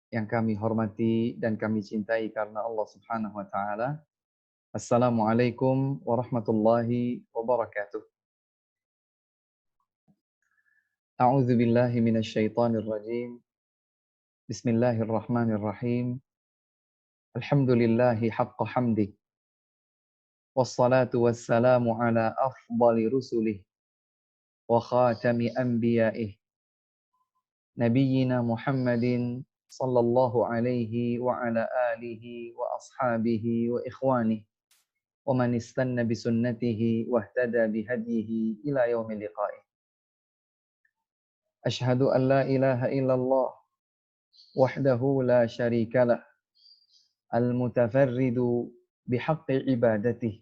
yang kami hormati dan kami cintai karena Allah Subhanahu wa taala. Assalamualaikum warahmatullahi wabarakatuh. A'udzu billahi minasy syaithanir rajim. Bismillahirrahmanirrahim. Alhamdulillahi haqqa hamdi. Wassalatu wassalamu ala afdali rusulih wa khatami anbiya'ih. Nabiyyina Muhammadin sallallahu alaihi wa ala alihi wa ashabihi wa ikhwanihi. ومن استنى بسنته واهتدى بهديه إلى يوم لقائه. أشهد أن لا إله إلا الله وحده لا شريك له المتفرد بحق عبادته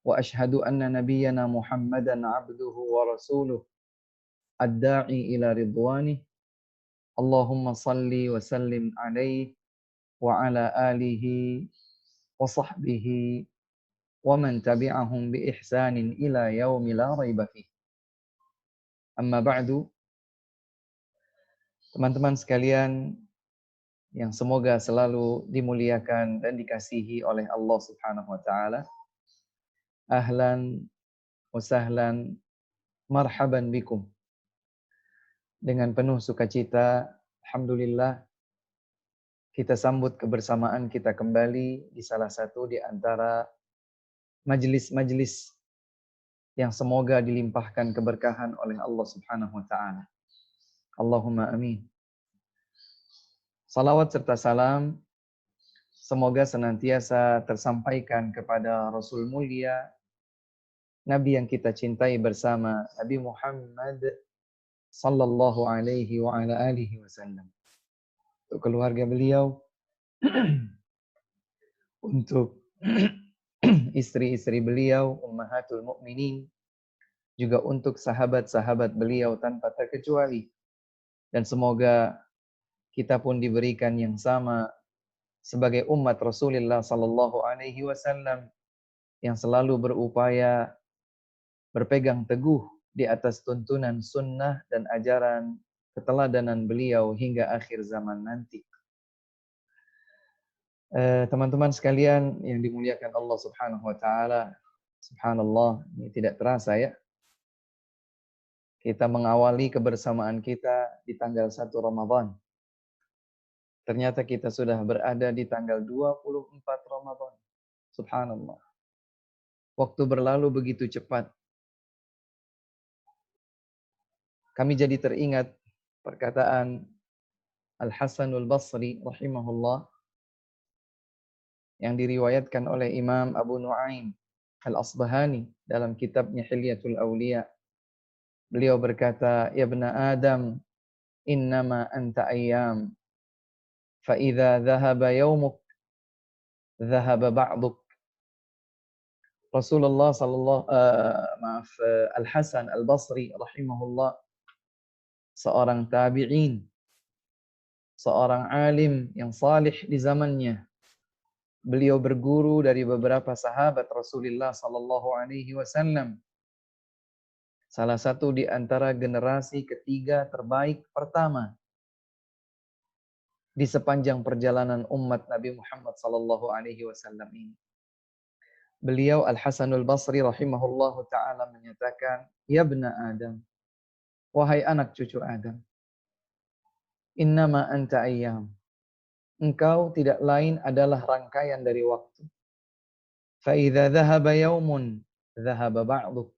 وأشهد أن نبينا محمدا عبده ورسوله الداعي إلى رضوانه اللهم صل وسلم عليه وعلى آله وصحبه ومن تبعهم بإحسان إلى يوم لا ريب فيه. Amma ba'du, teman-teman sekalian yang semoga selalu dimuliakan dan dikasihi oleh Allah Subhanahu wa taala. Ahlan wa sahlan, marhaban bikum. Dengan penuh sukacita, alhamdulillah kita sambut kebersamaan kita kembali di salah satu di antara majelis-majelis yang semoga dilimpahkan keberkahan oleh Allah Subhanahu wa taala. Allahumma amin. Salawat serta salam semoga senantiasa tersampaikan kepada Rasul mulia, Nabi yang kita cintai bersama, Nabi Muhammad sallallahu alaihi wa ala alihi wasallam. Untuk keluarga beliau, untuk istri-istri beliau, ummahatul mukminin, juga untuk sahabat-sahabat beliau tanpa terkecuali. Dan semoga kita pun diberikan yang sama sebagai umat Rasulullah sallallahu alaihi wasallam yang selalu berupaya berpegang teguh di atas tuntunan sunnah dan ajaran keteladanan beliau hingga akhir zaman nanti. Teman-teman sekalian yang dimuliakan Allah Subhanahu wa taala, subhanallah, ini tidak terasa ya. Kita mengawali kebersamaan kita di tanggal 1 Ramadan. Ternyata kita sudah berada di tanggal 24 Ramadan. Subhanallah. Waktu berlalu begitu cepat. Kami jadi teringat perkataan Al-Hasanul Basri rahimahullah yang diriwayatkan oleh Imam Abu Nuaim Al-Asbahani dalam kitabnya Hilyatul Awliya. Beliau berkata, "Ya ibna Adam, innama anta ayyam, fa idza dhahaba yaumuk, dhahaba ba'duk." Rasulullah Al-Hasan Al-Basri rahimahullah, seorang tabi'in, seorang alim yang salih di zamannya. Beliau berguru dari beberapa sahabat Rasulullah sallallahu alaihi wasallam. Salah satu di antara generasi ketiga terbaik pertama di sepanjang perjalanan umat Nabi Muhammad sallallahu alaihi wasallam ini. Beliau Al-Hasanul Basri rahimahullahu taala menyatakan, "Ya ibna Adam, wahai anak cucu Adam, innama anta ayyam. Engkau tidak lain adalah rangkaian dari waktu. Fa idza dhahaba yaumun, dhahaba ba'duk."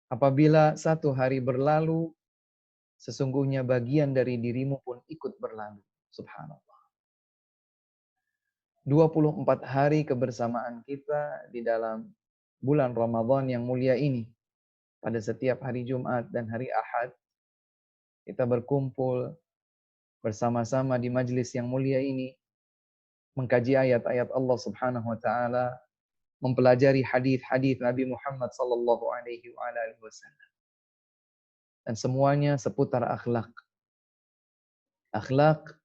Apabila satu hari berlalu, sesungguhnya bagian dari dirimu pun ikut berlalu. Subhanallah. 24 hari kebersamaan kita di dalam bulan Ramadan yang mulia ini. Pada setiap hari Jumat dan hari Ahad, kita berkumpul bersama-sama di majlis yang mulia ini, mengkaji ayat-ayat Allah Subhanahu wa taala, mempelajari hadis-hadis Nabi Muhammad sallallahu alaihi wasallam. Dan semuanya seputar akhlak. Akhlak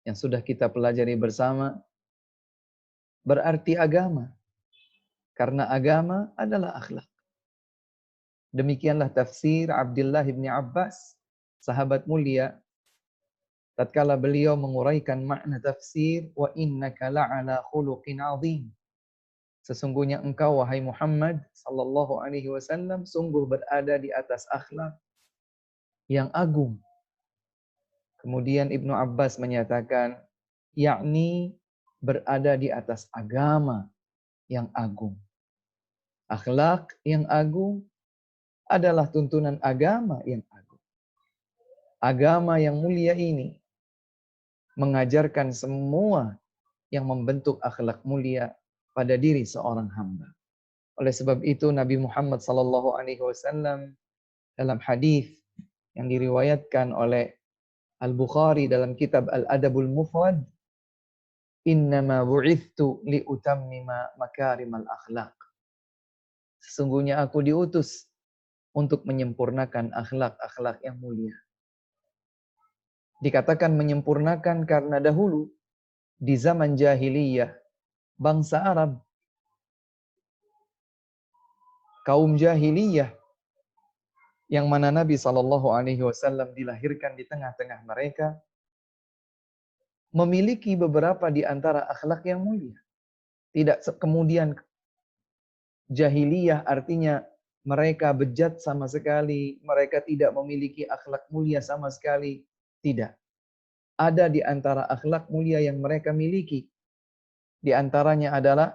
yang sudah kita pelajari bersama berarti agama. Karena agama adalah akhlak. Demikianlah tafsir Abdullah bin Abbas, sahabat mulia, tatkala beliau menguraikan makna tafsir wa innaka la'ala khuluqin 'azim. Sesungguhnya engkau wahai Muhammad sallallahu alaihi wasallam sungguh berada di atas akhlak yang agung. Kemudian Ibnu Abbas menyatakan yakni berada di atas agama yang agung. Akhlak yang agung adalah tuntunan agama yang agung. Agama yang mulia ini mengajarkan semua yang membentuk akhlak mulia pada diri seorang hamba. Oleh sebab itu Nabi Muhammad sallallahu alaihi wasallam dalam hadis yang diriwayatkan oleh Al-Bukhari dalam kitab Al-Adabul Mufrad, "Innama bu'ithtu liutammima makarimal akhlak." Sesungguhnya aku diutus untuk menyempurnakan akhlak-akhlak yang mulia. Dikatakan menyempurnakan karena dahulu di zaman jahiliyah bangsa Arab, kaum jahiliyah yang mana Nabi sallallahu alaihi wasallam dilahirkan di tengah-tengah mereka, memiliki beberapa di antara akhlak yang mulia. Tidak kemudian jahiliyah artinya mereka bejat sama sekali, mereka tidak memiliki akhlak mulia sama sekali. Tidak. Ada di antara akhlak mulia yang mereka miliki. Di antaranya adalah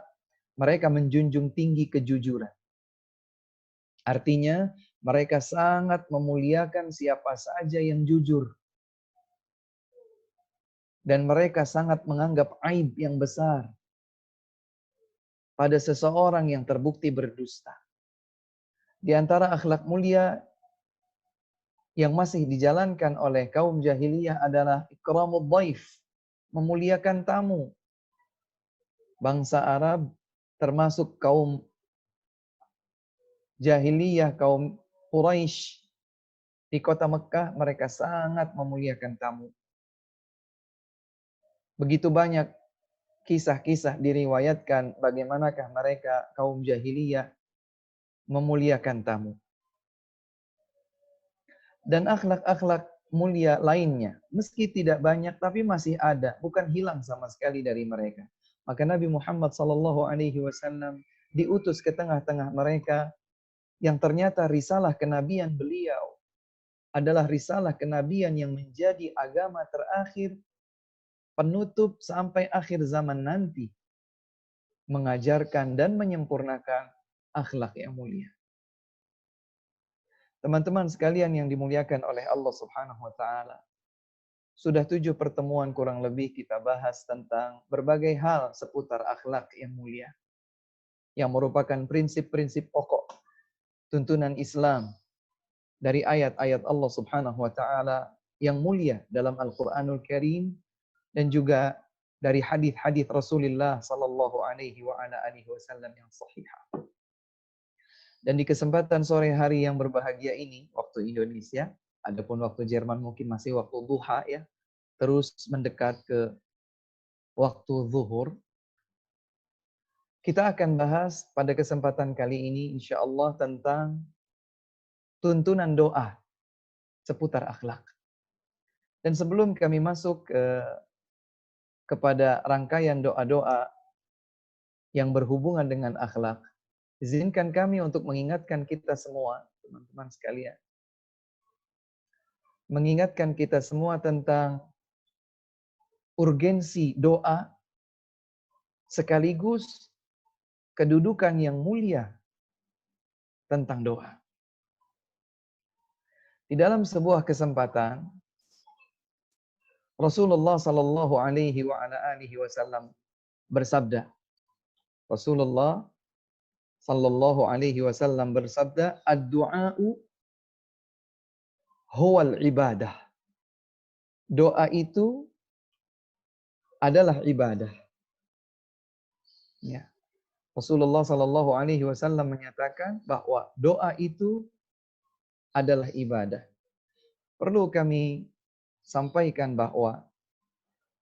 mereka menjunjung tinggi kejujuran. Artinya mereka sangat memuliakan siapa saja yang jujur. Dan mereka sangat menganggap aib yang besar pada seseorang yang terbukti berdusta. Di antara akhlak mulia yang masih dijalankan oleh kaum jahiliyah adalah ikramud dhaif, memuliakan tamu. Bangsa Arab termasuk kaum jahiliyah, kaum Quraisy di kota Mekah, mereka sangat memuliakan tamu. Begitu banyak kisah-kisah diriwayatkan bagaimanakah mereka kaum jahiliyah memuliakan tamu. Dan akhlak-akhlak mulia lainnya, meski tidak banyak tapi masih ada, bukan hilang sama sekali dari mereka. Maka Nabi Muhammad sallallahu alaihi wasallam diutus ke tengah-tengah mereka yang ternyata risalah kenabian beliau adalah risalah kenabian yang menjadi agama terakhir penutup sampai akhir zaman nanti, mengajarkan dan menyempurnakan akhlak yang mulia. Teman-teman sekalian yang dimuliakan oleh Allah Subhanahu wa taala. Sudah 7 pertemuan kurang lebih kita bahas tentang berbagai hal seputar akhlak yang mulia. Yang merupakan prinsip-prinsip pokok tuntunan Islam dari ayat-ayat Allah Subhanahu wa taala yang mulia dalam Al-Qur'anul Karim dan juga dari hadis-hadis Rasulullah sallallahu alaihi wa ala alihi wasallam yang sahihah. Dan di kesempatan sore hari yang berbahagia ini, waktu Indonesia, adapun waktu Jerman mungkin masih waktu duha ya, terus mendekat ke waktu zuhur. Kita akan bahas pada kesempatan kali ini insyaallah tentang tuntunan doa seputar akhlak. Dan sebelum kami masuk kepada rangkaian doa-doa yang berhubungan dengan akhlak, izinkan kami untuk mengingatkan kita semua, teman-teman sekalian. Mengingatkan kita semua tentang urgensi doa sekaligus kedudukan yang mulia tentang doa. Di dalam sebuah kesempatan Rasulullah sallallahu alaihi wa ala alihi wasallam bersabda. Rasulullah sallallahu alaihi wasallam bersabda, "Ad-du'a'u huwal ibadah." Doa itu adalah ibadah. Ya. Rasulullah sallallahu alaihi wasallam menyatakan bahwa doa itu adalah ibadah. Perlu kami sampaikan bahwa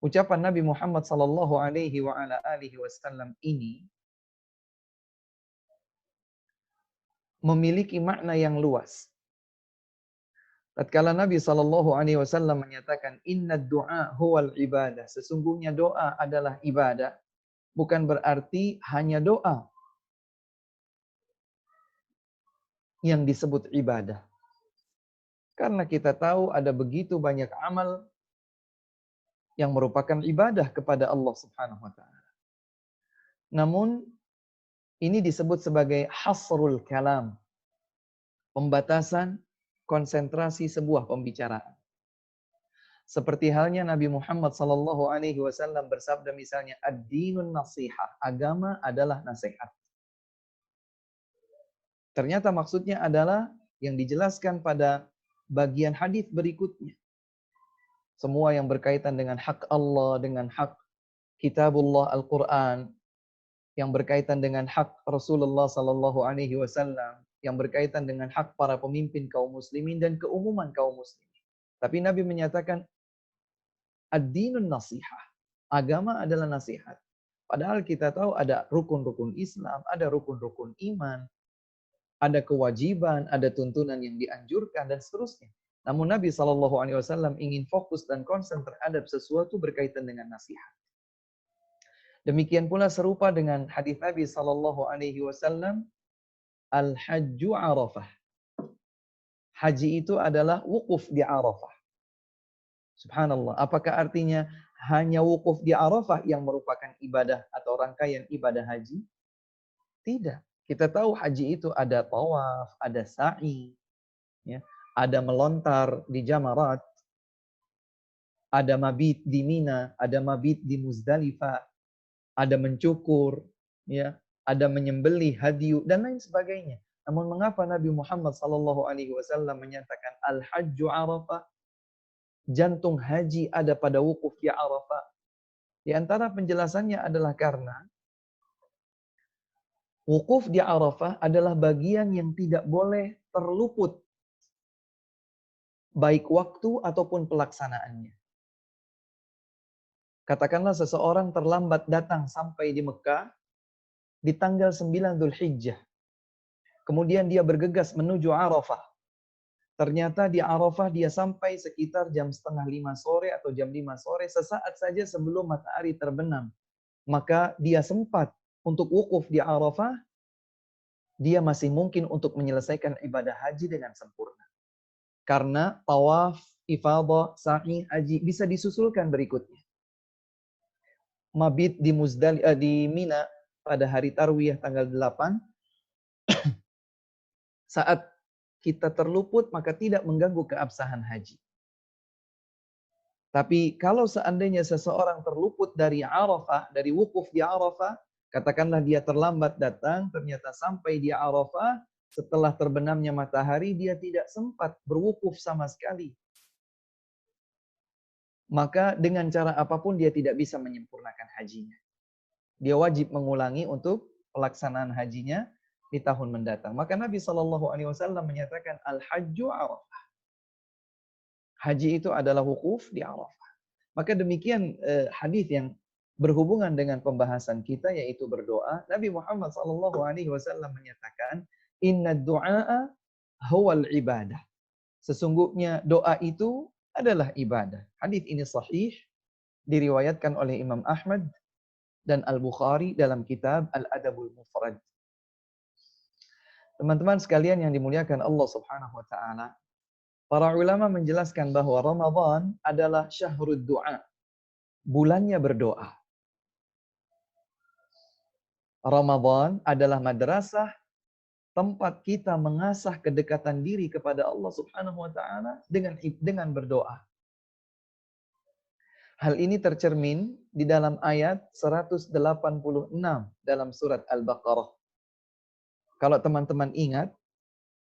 ucapan Nabi Muhammad sallallahu alaihi wa ala alihi wasallam ini memiliki makna yang luas. Tatkala Nabi SAW menyatakan inna du'a huwal ibadah, sesungguhnya doa adalah ibadah, bukan berarti hanya doa yang disebut ibadah. Karena kita tahu ada begitu banyak amal yang merupakan ibadah kepada Allah Subhanahu wa taala. Namun ini disebut sebagai hasrul kalam, pembatasan konsentrasi sebuah pembicaraan. Seperti halnya Nabi Muhammad SAW bersabda misalnya, ad-dinun nasihah, agama adalah nasihat. Ternyata maksudnya adalah yang dijelaskan pada bagian hadis berikutnya. Semua yang berkaitan dengan hak Allah, dengan hak kitabullah Al-Quran, yang berkaitan dengan hak Rasulullah SAW, yang berkaitan dengan hak para pemimpin kaum muslimin dan keumuman kaum muslimin. Tapi Nabi menyatakan, ad-dinun nasihah. Agama adalah nasihat. Padahal kita tahu ada rukun-rukun Islam, ada rukun-rukun iman, ada kewajiban, ada tuntunan yang dianjurkan, dan seterusnya. Namun Nabi SAW ingin fokus dan konsen terhadap sesuatu berkaitan dengan nasihat. Demikian pula serupa dengan hadis Nabi SAW, al-hajju arafah. Haji itu adalah wukuf di Arafah. Subhanallah. Apakah artinya hanya wukuf di Arafah yang merupakan ibadah atau rangkaian ibadah haji? Tidak. Kita tahu haji itu ada tawaf, ada sa'i, ya, ada melontar di Jamarat, ada mabit di Mina, ada mabit di Muzdalifah, ada mencukur, ya, ada menyembelih hadyu dan lain sebagainya. Namun mengapa Nabi Muhammad SAW menyatakan al-hajju arafah? Jantung haji ada pada wukuf di Arafah. Di antara penjelasannya adalah karena wukuf di Arafah adalah bagian yang tidak boleh terluput, baik waktu ataupun pelaksanaannya. Katakanlah seseorang terlambat datang sampai di Mekah di tanggal 9 Dzulhijjah. Kemudian dia bergegas menuju Arafah. Ternyata di Arafah dia sampai sekitar jam 4:30 sore atau jam 5 sore, sesaat saja sebelum matahari terbenam. Maka dia sempat untuk wukuf di Arafah, dia masih mungkin untuk menyelesaikan ibadah haji dengan sempurna. Karena tawaf, ifadah, sa'i, haji bisa disusulkan berikutnya. Mabit di di Mina pada hari Tarwiyah tanggal 8, saat kita terluput maka tidak mengganggu keabsahan haji. Tapi kalau seandainya seseorang terluput dari Arafah, dari wukuf di Arafah, katakanlah dia terlambat datang, ternyata sampai di Arafah, setelah terbenamnya matahari, dia tidak sempat berwukuf sama sekali. Maka dengan cara apapun dia tidak bisa menyempurnakan hajinya. Dia wajib mengulangi untuk pelaksanaan hajinya di tahun mendatang. Maka Nabi SAW menyatakan al-hajju Arafah. Haji itu adalah wukuf di Arafah. Maka demikian hadis yang berhubungan dengan pembahasan kita yaitu berdoa. Nabi Muhammad SAW menyatakan, Inna du'a huwal ibadah. Sesungguhnya doa itu adalah ibadah. Hadis ini sahih, diriwayatkan oleh Imam Ahmad dan Al-Bukhari dalam kitab Al-Adabul Mufrad. Teman-teman sekalian yang dimuliakan Allah Subhanahu wa taala, para ulama menjelaskan bahwa Ramadan adalah syahrud du'a, bulannya berdoa. Ramadan adalah madrasah, tempat kita mengasah kedekatan diri kepada Allah Subhanahu wa taala dengan berdoa. Hal ini tercermin di dalam ayat 186 dalam surat Al-Baqarah. Kalau teman-teman ingat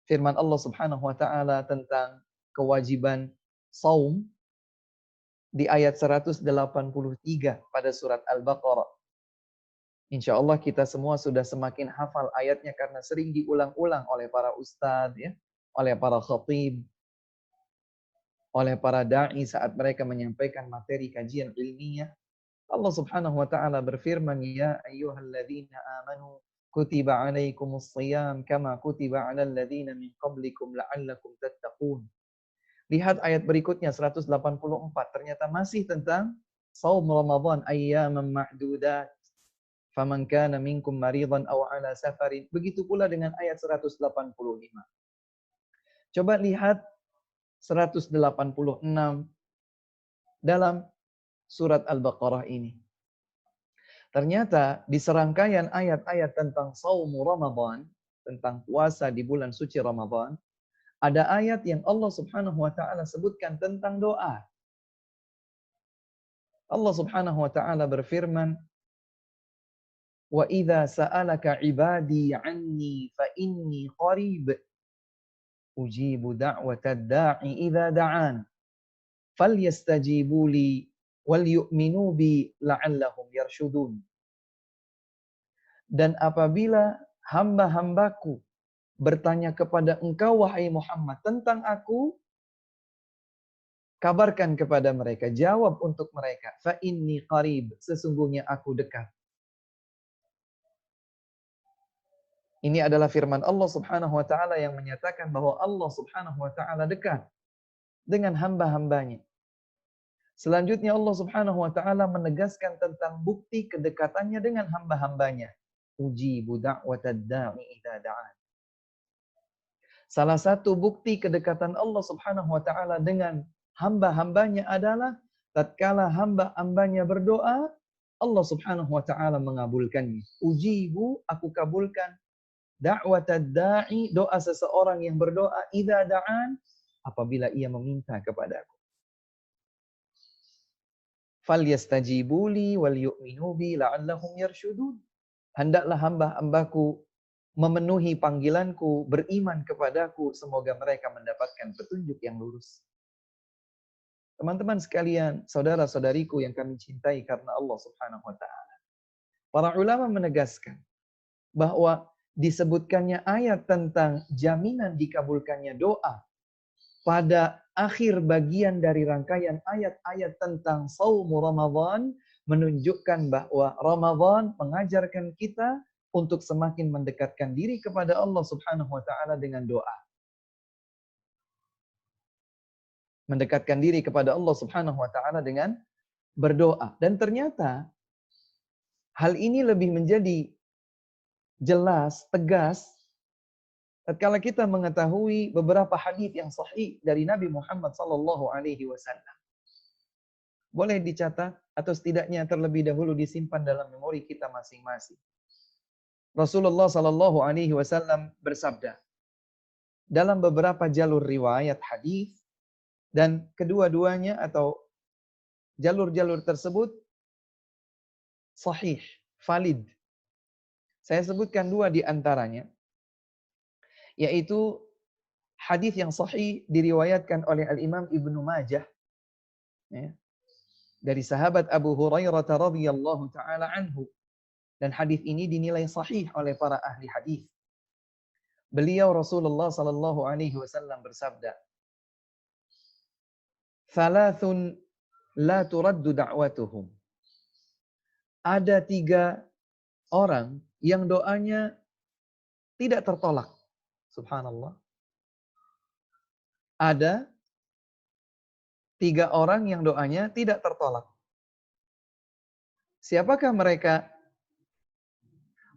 firman Allah Subhanahu wa taala tentang kewajiban saum di ayat 183 pada surat Al-Baqarah. Insya Allah kita semua sudah semakin hafal ayatnya karena sering diulang-ulang oleh para ustadz, ya, oleh para khatib, oleh para da'i saat mereka menyampaikan materi kajian ilmiah. Allah Subhanahu wa taala berfirman, ya ayyuhalladzina amanu kutiba alaikumus shiyam kama kutiba alal ladzina min qablikum la'allakum tattaqun. Lihat ayat berikutnya 184, ternyata masih tentang saum Ramadan ayyaman ma'dudat. Faman kana minkum maridan aw ala safarin. Begitu pula dengan ayat 185. Coba lihat 186 dalam surat Al-Baqarah ini. Ternyata di serangkaian ayat-ayat tentang saum Ramadan, tentang puasa di bulan suci Ramadan, ada ayat yang Allah Subhanahu wa taala sebutkan tentang doa. Allah Subhanahu wa taala berfirman, "Wa idza sa'alaka 'ibadi 'anni fa inni qarib ujibu da'watad da'i idza da'an falyastajibu li wal yu'minu bi la'allahum yarshudun." Dan apabila hamba-hambaku bertanya kepada engkau wahai Muhammad tentang aku, kabarkan kepada mereka, jawab untuk mereka, fa inni qarib, sesungguhnya aku dekat. Ini adalah firman Allah Subhanahu wa taala yang menyatakan bahwa Allah Subhanahu wa taala dekat dengan hamba-hambanya. Selanjutnya Allah Subhanahu wa taala menegaskan tentang bukti kedekatannya dengan hamba-hambanya. Ujibu da'watad da'i idza da'an. Salah satu bukti kedekatan Allah Subhanahu wa taala dengan hamba-hambanya adalah tatkala hamba-hambanya berdoa, Allah Subhanahu wa taala mengabulkannya. Ujibu, aku kabulkan da'watad da'i, doa seseorang yang berdoa idza da'an, apabila ia meminta kepadaku. Falyastajibu li wal yu'minu bi la'allahum yarshudun. Hendaklah hamba-hambaku memenuhi panggilanku, beriman kepadaku, semoga mereka mendapatkan petunjuk yang lurus. Teman-teman sekalian, saudara-saudariku yang kami cintai karena Allah Subhanahu wa taala. Para ulama menegaskan bahwa disebutkannya ayat tentang jaminan dikabulkannya doa pada akhir bagian dari rangkaian ayat-ayat tentang saum Ramadan menunjukkan bahwa Ramadan mengajarkan kita untuk semakin mendekatkan diri kepada Allah Subhanahu wa taala dengan doa. Mendekatkan diri kepada Allah Subhanahu wa taala dengan berdoa. Dan ternyata hal ini lebih menjadi jelas, tegas tatkala kita mengetahui beberapa hadis yang sahih dari Nabi Muhammad sallallahu alaihi wasallam. Boleh dicatat atau setidaknya terlebih dahulu disimpan dalam memori kita masing-masing. Rasulullah sallallahu alaihi wasallam bersabda dalam beberapa jalur riwayat hadis, dan kedua-duanya atau jalur-jalur tersebut sahih, valid. Saya sebutkan dua di antaranya, yaitu hadis yang sahih diriwayatkan oleh Al-Imam Ibnu Majah, ya, dari sahabat Abu Hurairah radhiyallahu taala anhu, dan hadis ini dinilai sahih oleh para ahli hadis. Beliau Rasulullah sallallahu alaihi wasallam bersabda, "Thalathun la turaddu da'watuhum." Ada 3 orang yang doanya tidak tertolak. Subhanallah. Ada 3 orang yang doanya tidak tertolak. Siapakah mereka?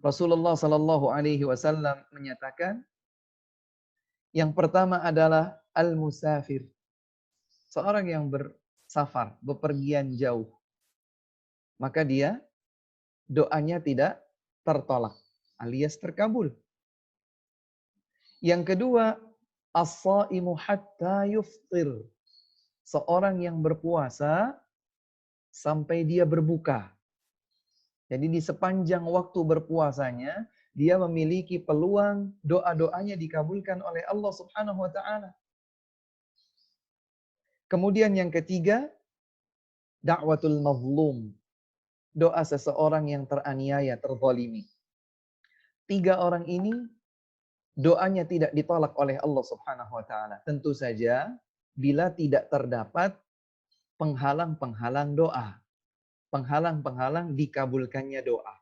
Rasulullah sallallahu alaihi wasallam menyatakan, yang pertama adalah al-musafir. Seorang yang bersafar, bepergian jauh. Maka dia doanya tidak tertolak alias terkabul. Yang kedua, as-shaimu hatta yuftir. Seorang yang berpuasa sampai dia berbuka. Jadi di sepanjang waktu berpuasanya, dia memiliki peluang doa-doanya dikabulkan oleh Allah Subhanahu wa taala. Kemudian yang ketiga, da'watul mazlum. Doa seseorang yang teraniaya, terzalimi. 3 orang ini doanya tidak ditolak oleh Allah Subhanahu wa taala. Tentu saja bila tidak terdapat penghalang-penghalang doa. Penghalang-penghalang dikabulkannya doa.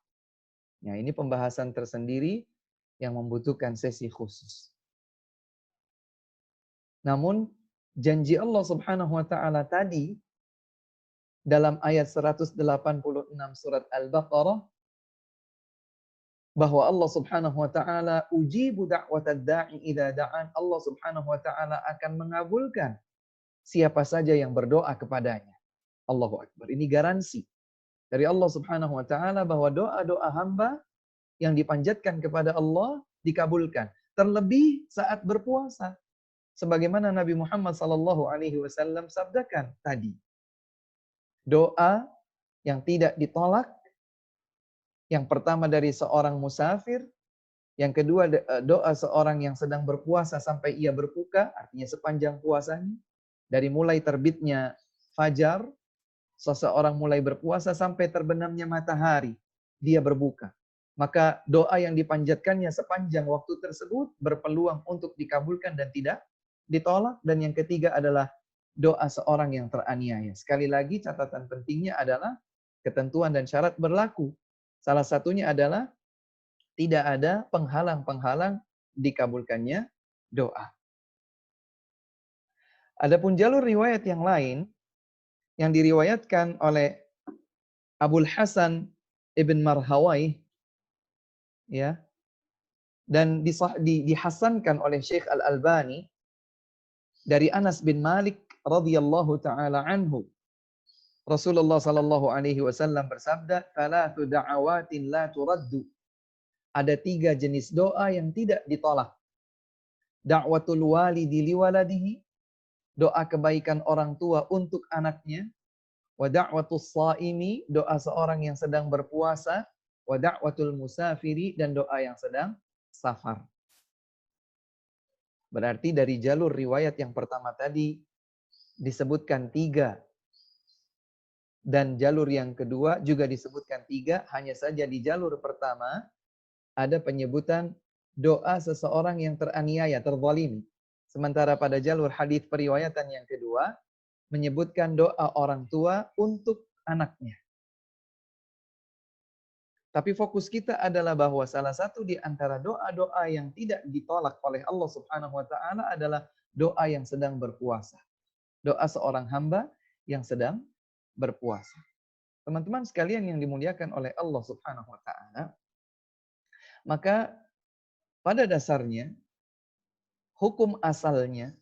Nah, ini pembahasan tersendiri yang membutuhkan sesi khusus. Namun, janji Allah Subhanahu wa taala tadi dalam ayat 186 surat Al-Baqarah bahwa Allah Subhanahu wa taala ujibu da'watad da'i idza da'an. Allah Subhanahu wa taala akan mengabulkan siapa saja yang berdoa kepadanya. Allahu Akbar. Ini garansi dari Allah Subhanahu wa taala bahwa doa-doa hamba yang dipanjatkan kepada Allah dikabulkan. Terlebih saat berpuasa. Sebagaimana Nabi Muhammad sallallahu alaihi wasallam sabdakan tadi. Doa yang tidak ditolak. Yang pertama dari seorang musafir, yang kedua doa seorang yang sedang berpuasa sampai ia berbuka, artinya sepanjang puasanya. Dari mulai terbitnya fajar, seseorang mulai berpuasa sampai terbenamnya matahari, dia berbuka. Maka doa yang dipanjatkannya sepanjang waktu tersebut berpeluang untuk dikabulkan dan tidak ditolak. Dan yang ketiga adalah doa seorang yang teraniaya. Sekali lagi catatan pentingnya adalah ketentuan dan syarat berlaku. Salah satunya adalah tidak ada penghalang-penghalang dikabulkannya doa. Adapun jalur riwayat yang lain yang diriwayatkan oleh Abul Hasan Ibn Marhawai, ya, dan dihasankan oleh Syekh Al-Albani dari Anas bin Malik radhiyallahu taala anhu. Rasulullah sallallahu alaihi wasallam bersabda, "Thalathu da'awatin la turaddu." Ada 3 jenis doa yang tidak ditolak. Da'watul walidi liwaladihi, doa kebaikan orang tua untuk anaknya. Wa da'watus shaimi, doa seorang yang sedang berpuasa. Wa da'watul musafiri, dan doa yang sedang safar. Berarti dari jalur riwayat yang pertama tadi disebutkan 3. Dan jalur yang kedua juga disebutkan 3. Hanya saja di jalur pertama ada penyebutan doa seseorang yang teraniaya, terzalimi. Sementara pada jalur hadis periwayatan yang kedua menyebutkan doa orang tua untuk anaknya. Tapi fokus kita adalah bahwa salah satu di antara doa-doa yang tidak ditolak oleh Allah Subhanahu wa taala adalah doa yang sedang berpuasa. Doa seorang hamba yang sedang berpuasa. Teman-teman sekalian yang dimuliakan oleh Allah Subhanahu wa taala, maka pada dasarnya hukum asalnya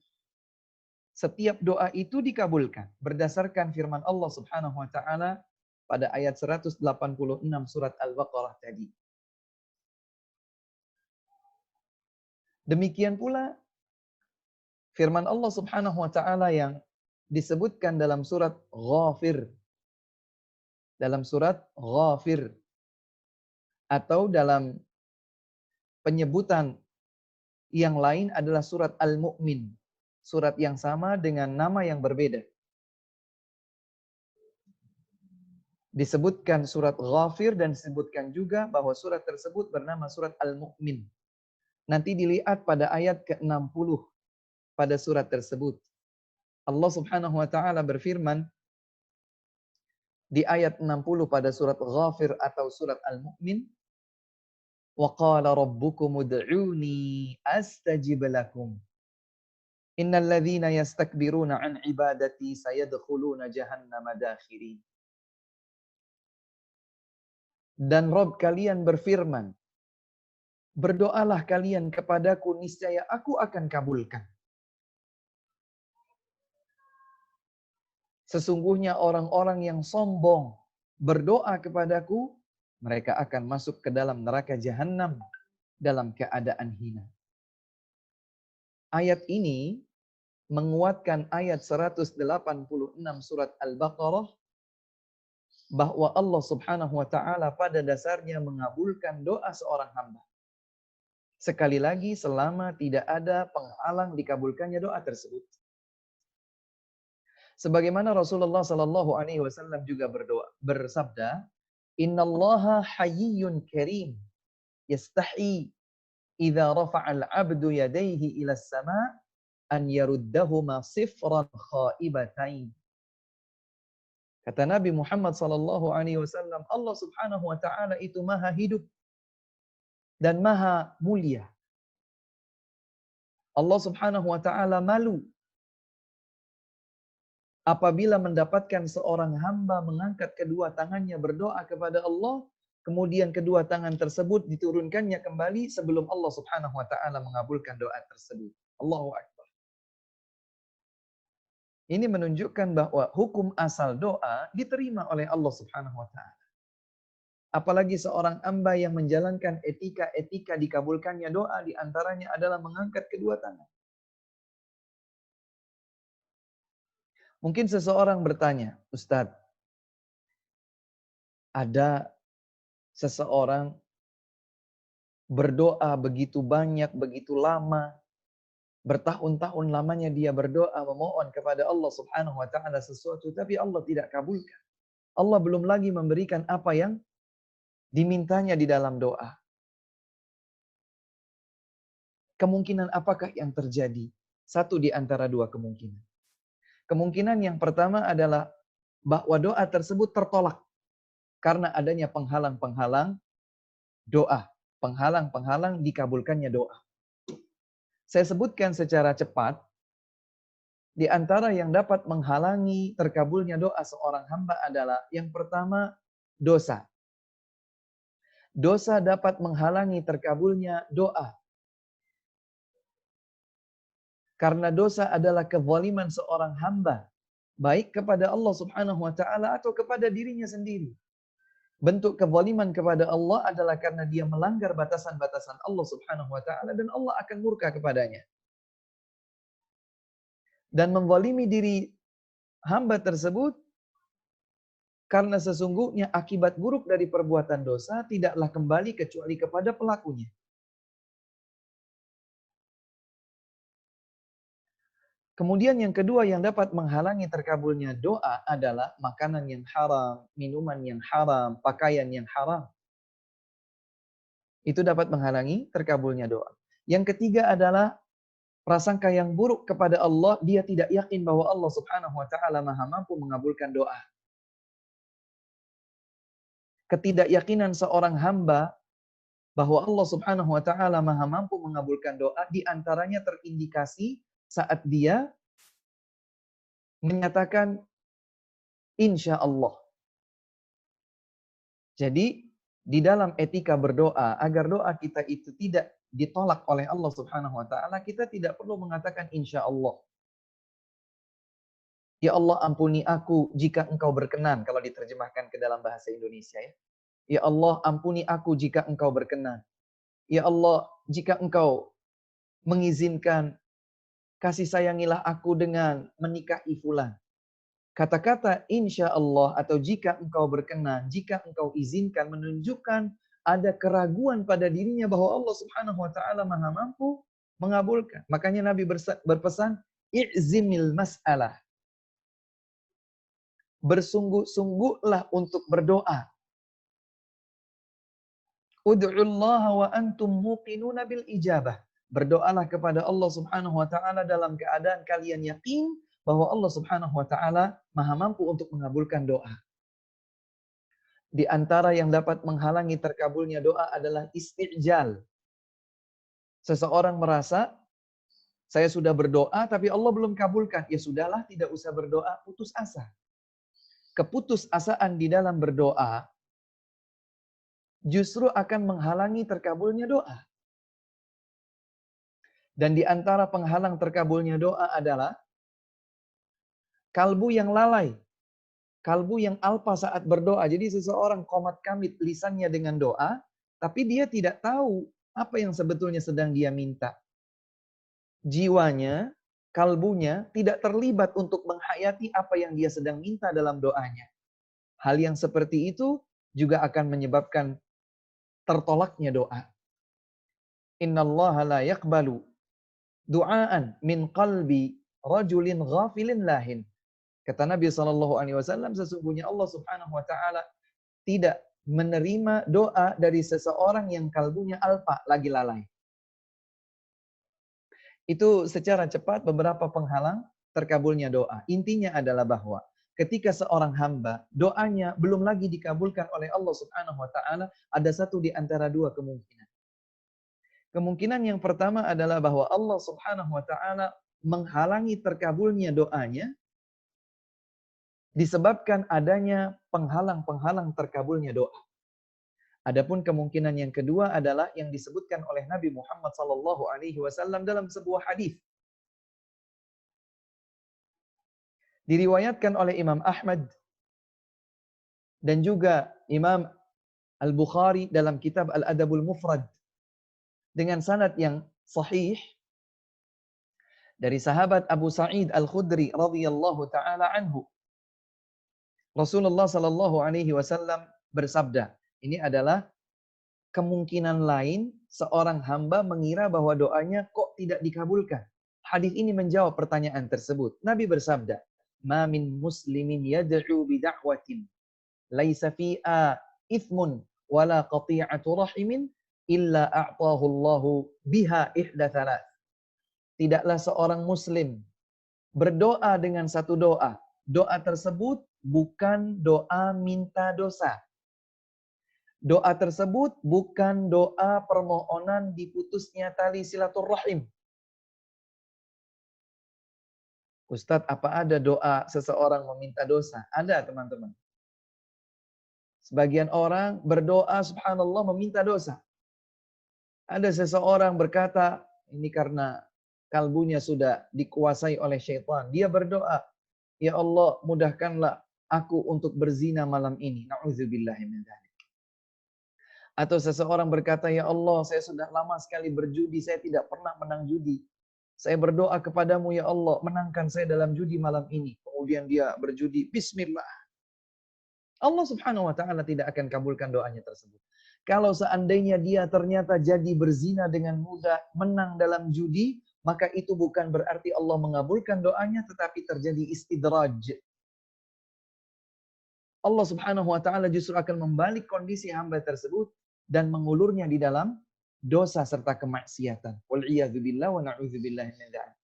setiap doa itu dikabulkan berdasarkan firman Allah Subhanahu wa taala pada ayat 186 surat Al-Baqarah tadi. Demikian pula firman Allah Subhanahu wa taala yang disebutkan dalam surat Ghafir. Dalam surat Ghafir atau dalam penyebutan yang lain adalah surat Al-Mu'min. Surat yang sama dengan nama yang berbeda. Disebutkan surat Ghafir dan disebutkan juga bahwa surat tersebut bernama surat Al-Mu'min. Nanti dilihat pada ayat ke-60 pada surat tersebut. Allah Subhanahu wa taala berfirman di ayat 60 pada surat Ghafir atau surat Al-Mu'min, "Wa qala rabbukum ud'uni astajib lakum. Innal ladzina yastakbiruna an ibadati sayadkhuluna jahannama dakhirin." Dan Rabb kalian berfirman, "Berdoalah kalian kepadaku, niscaya aku akan kabulkan." Sesungguhnya orang-orang yang sombong berdoa kepadaku, mereka akan masuk ke dalam neraka jahanam dalam keadaan hina. Ayat ini menguatkan ayat 186 surat Al-Baqarah bahwa Allah Subhanahu wa taala pada dasarnya mengabulkan doa seorang hamba. Sekali lagi selama tidak ada penghalang dikabulkannya doa tersebut. Sebagaimana Rasulullah sallallahu alaihi wasallam juga bersabda, "Innallaha hayyun karim, yastahi idza rafa'a al-'abdu yadayhi ila as-sama' an yaruddahuma sifran khaibatain." Kata Nabi Muhammad sallallahu alaihi wasallam, Allah Subhanahu wa taala itu maha hidup dan maha mulia. Allah Subhanahu wa taala malu apabila mendapatkan seorang hamba mengangkat kedua tangannya berdoa kepada Allah, kemudian kedua tangan tersebut diturunkannya kembali sebelum Allah Subhanahu wa taala mengabulkan doa tersebut. Allahu Akbar. Ini menunjukkan bahwa hukum asal doa diterima oleh Allah Subhanahu wa taala. Apalagi seorang hamba yang menjalankan etika-etika dikabulkannya doa, di antaranya adalah mengangkat kedua tangan. Mungkin seseorang bertanya, Ustadz, ada seseorang berdoa begitu banyak, begitu lama, bertahun-tahun lamanya dia berdoa memohon kepada Allah Subhanahu wa taala sesuatu tapi Allah tidak kabulkan. Allah belum lagi memberikan apa yang dimintanya di dalam doa. Kemungkinan apakah yang terjadi? Satu di antara dua kemungkinan. Kemungkinan yang pertama adalah bahwa doa tersebut tertolak karena adanya penghalang-penghalang doa, penghalang-penghalang dikabulkannya doa. Saya sebutkan secara cepat, di antara yang dapat menghalangi terkabulnya doa seorang hamba adalah yang pertama, dosa. Dosa dapat menghalangi terkabulnya doa. Karena dosa adalah kezaliman seorang hamba, baik kepada Allah Subhanahu wa taala atau kepada dirinya sendiri. Bentuk kezaliman kepada Allah adalah karena dia melanggar batasan-batasan Allah Subhanahu wa taala dan Allah akan murka kepadanya. Dan menzalimi diri hamba tersebut karena sesungguhnya akibat buruk dari perbuatan dosa tidaklah kembali kecuali kepada pelakunya. Kemudian yang kedua yang dapat menghalangi terkabulnya doa adalah makanan yang haram, minuman yang haram, pakaian yang haram. Itu dapat menghalangi terkabulnya doa. Yang ketiga adalah prasangka yang buruk kepada Allah, dia tidak yakin bahwa Allah Subhanahu wa taala Maha mampu mengabulkan doa. Ketidakyakinan seorang hamba bahwa Allah Subhanahu wa taala Maha mampu mengabulkan doa di antaranya terindikasi saat dia menyatakan insya Allah. Jadi di dalam etika berdoa, agar doa kita itu tidak ditolak oleh Allah Subhanahu wa taala, kita tidak perlu mengatakan insya Allah. Ya Allah ampuni aku jika engkau berkenan, kalau diterjemahkan ke dalam bahasa Indonesia ya. Ya Allah ampuni aku jika engkau berkenan. Ya Allah jika engkau mengizinkan, kasih sayangilah aku dengan menikahi fulan. Kata-kata insya Allah atau jika engkau berkenan, jika engkau izinkan menunjukkan ada keraguan pada dirinya bahwa Allah Subhanahu wa taala Maha mampu mengabulkan. Makanya Nabi berpesan, i'zimil mas'alah. Bersungguh-sungguhlah untuk berdoa. Ud'ullaha wa antum muqinuna bil ijabah. Berdoalah kepada Allah Subhanahu wa taala dalam keadaan kalian yakin bahwa Allah Subhanahu wa taala Maha mampu untuk mengabulkan doa. Di antara yang dapat menghalangi terkabulnya doa adalah istijal. Seseorang merasa saya sudah berdoa tapi Allah belum kabulkan. Ya sudahlah, tidak usah berdoa, putus asa. Keputusasaan di dalam berdoa justru akan menghalangi terkabulnya doa. Dan di antara penghalang terkabulnya doa adalah kalbu yang lalai, kalbu yang alpa saat berdoa. Jadi seseorang komat kamit lisannya dengan doa, tapi dia tidak tahu apa yang sebetulnya sedang dia minta. Jiwanya, kalbunya tidak terlibat untuk menghayati apa yang dia sedang minta dalam doanya. Hal yang seperti itu juga akan menyebabkan tertolaknya doa. Innallaha la yaqbalu du'aan min qalbi rajulin ghafilin lahin. Kata Nabi SAW, sesungguhnya Allah Subhanahu wa taala tidak menerima doa dari seseorang yang kalbunya alpa, lagi lalai. Itu secara cepat beberapa penghalang terkabulnya doa. Intinya adalah bahwa ketika seorang hamba doanya belum lagi dikabulkan oleh Allah Subhanahu wa taala, ada satu di antara dua kemungkinan. Kemungkinan yang pertama adalah bahwa Allah Subhanahu wa taala menghalangi terkabulnya doanya disebabkan adanya penghalang-penghalang terkabulnya doa. Adapun kemungkinan yang kedua adalah yang disebutkan oleh Nabi Muhammad SAW dalam sebuah hadis. Diriwayatkan oleh Imam Ahmad dan juga Imam Al-Bukhari dalam kitab Al-Adabul Mufrad dengan sanad yang sahih dari sahabat Abu Sa'id Al-Khudri radhiyallahu taala anhu. Rasulullah sallallahu alaihi wasallam bersabda, ini adalah kemungkinan lain seorang hamba mengira bahwa doanya kok tidak dikabulkan. Hadis ini menjawab pertanyaan tersebut. Nabi bersabda, "Ma min muslimin yad'u bi da'watin laisa fiha ithmun wala qati'atu rahimin illa a'tahu Allahu biha ihda thalath." Tidaklah seorang muslim berdoa dengan satu doa. Doa tersebut bukan doa minta dosa. Doa tersebut bukan doa permohonan diputusnya tali silaturrahim. Ustadz, apa ada doa seseorang meminta dosa? Ada, teman-teman. Sebagian orang berdoa subhanallah meminta dosa. Ada seseorang berkata, ini karena kalbunya sudah dikuasai oleh syaitan. Dia berdoa, ya Allah mudahkanlah aku untuk berzina malam ini. Na'udzubillahi min dzalik. Atau seseorang berkata, ya Allah saya sudah lama sekali berjudi, saya tidak pernah menang judi. Saya berdoa kepadamu ya Allah, menangkan saya dalam judi malam ini. Kemudian dia berjudi, bismillah. Allah subhanahu wa ta'ala tidak akan kabulkan doanya tersebut. Kalau seandainya dia ternyata jadi berzina dengan mudah, menang dalam judi, maka itu bukan berarti Allah mengabulkan doanya, tetapi terjadi istidraj. Allah subhanahu wa ta'ala justru akan membalik kondisi hamba tersebut dan mengulurnya di dalam dosa serta kemaksiatan. Wal'iyadzubillah wa na'udzubillah min dzalik.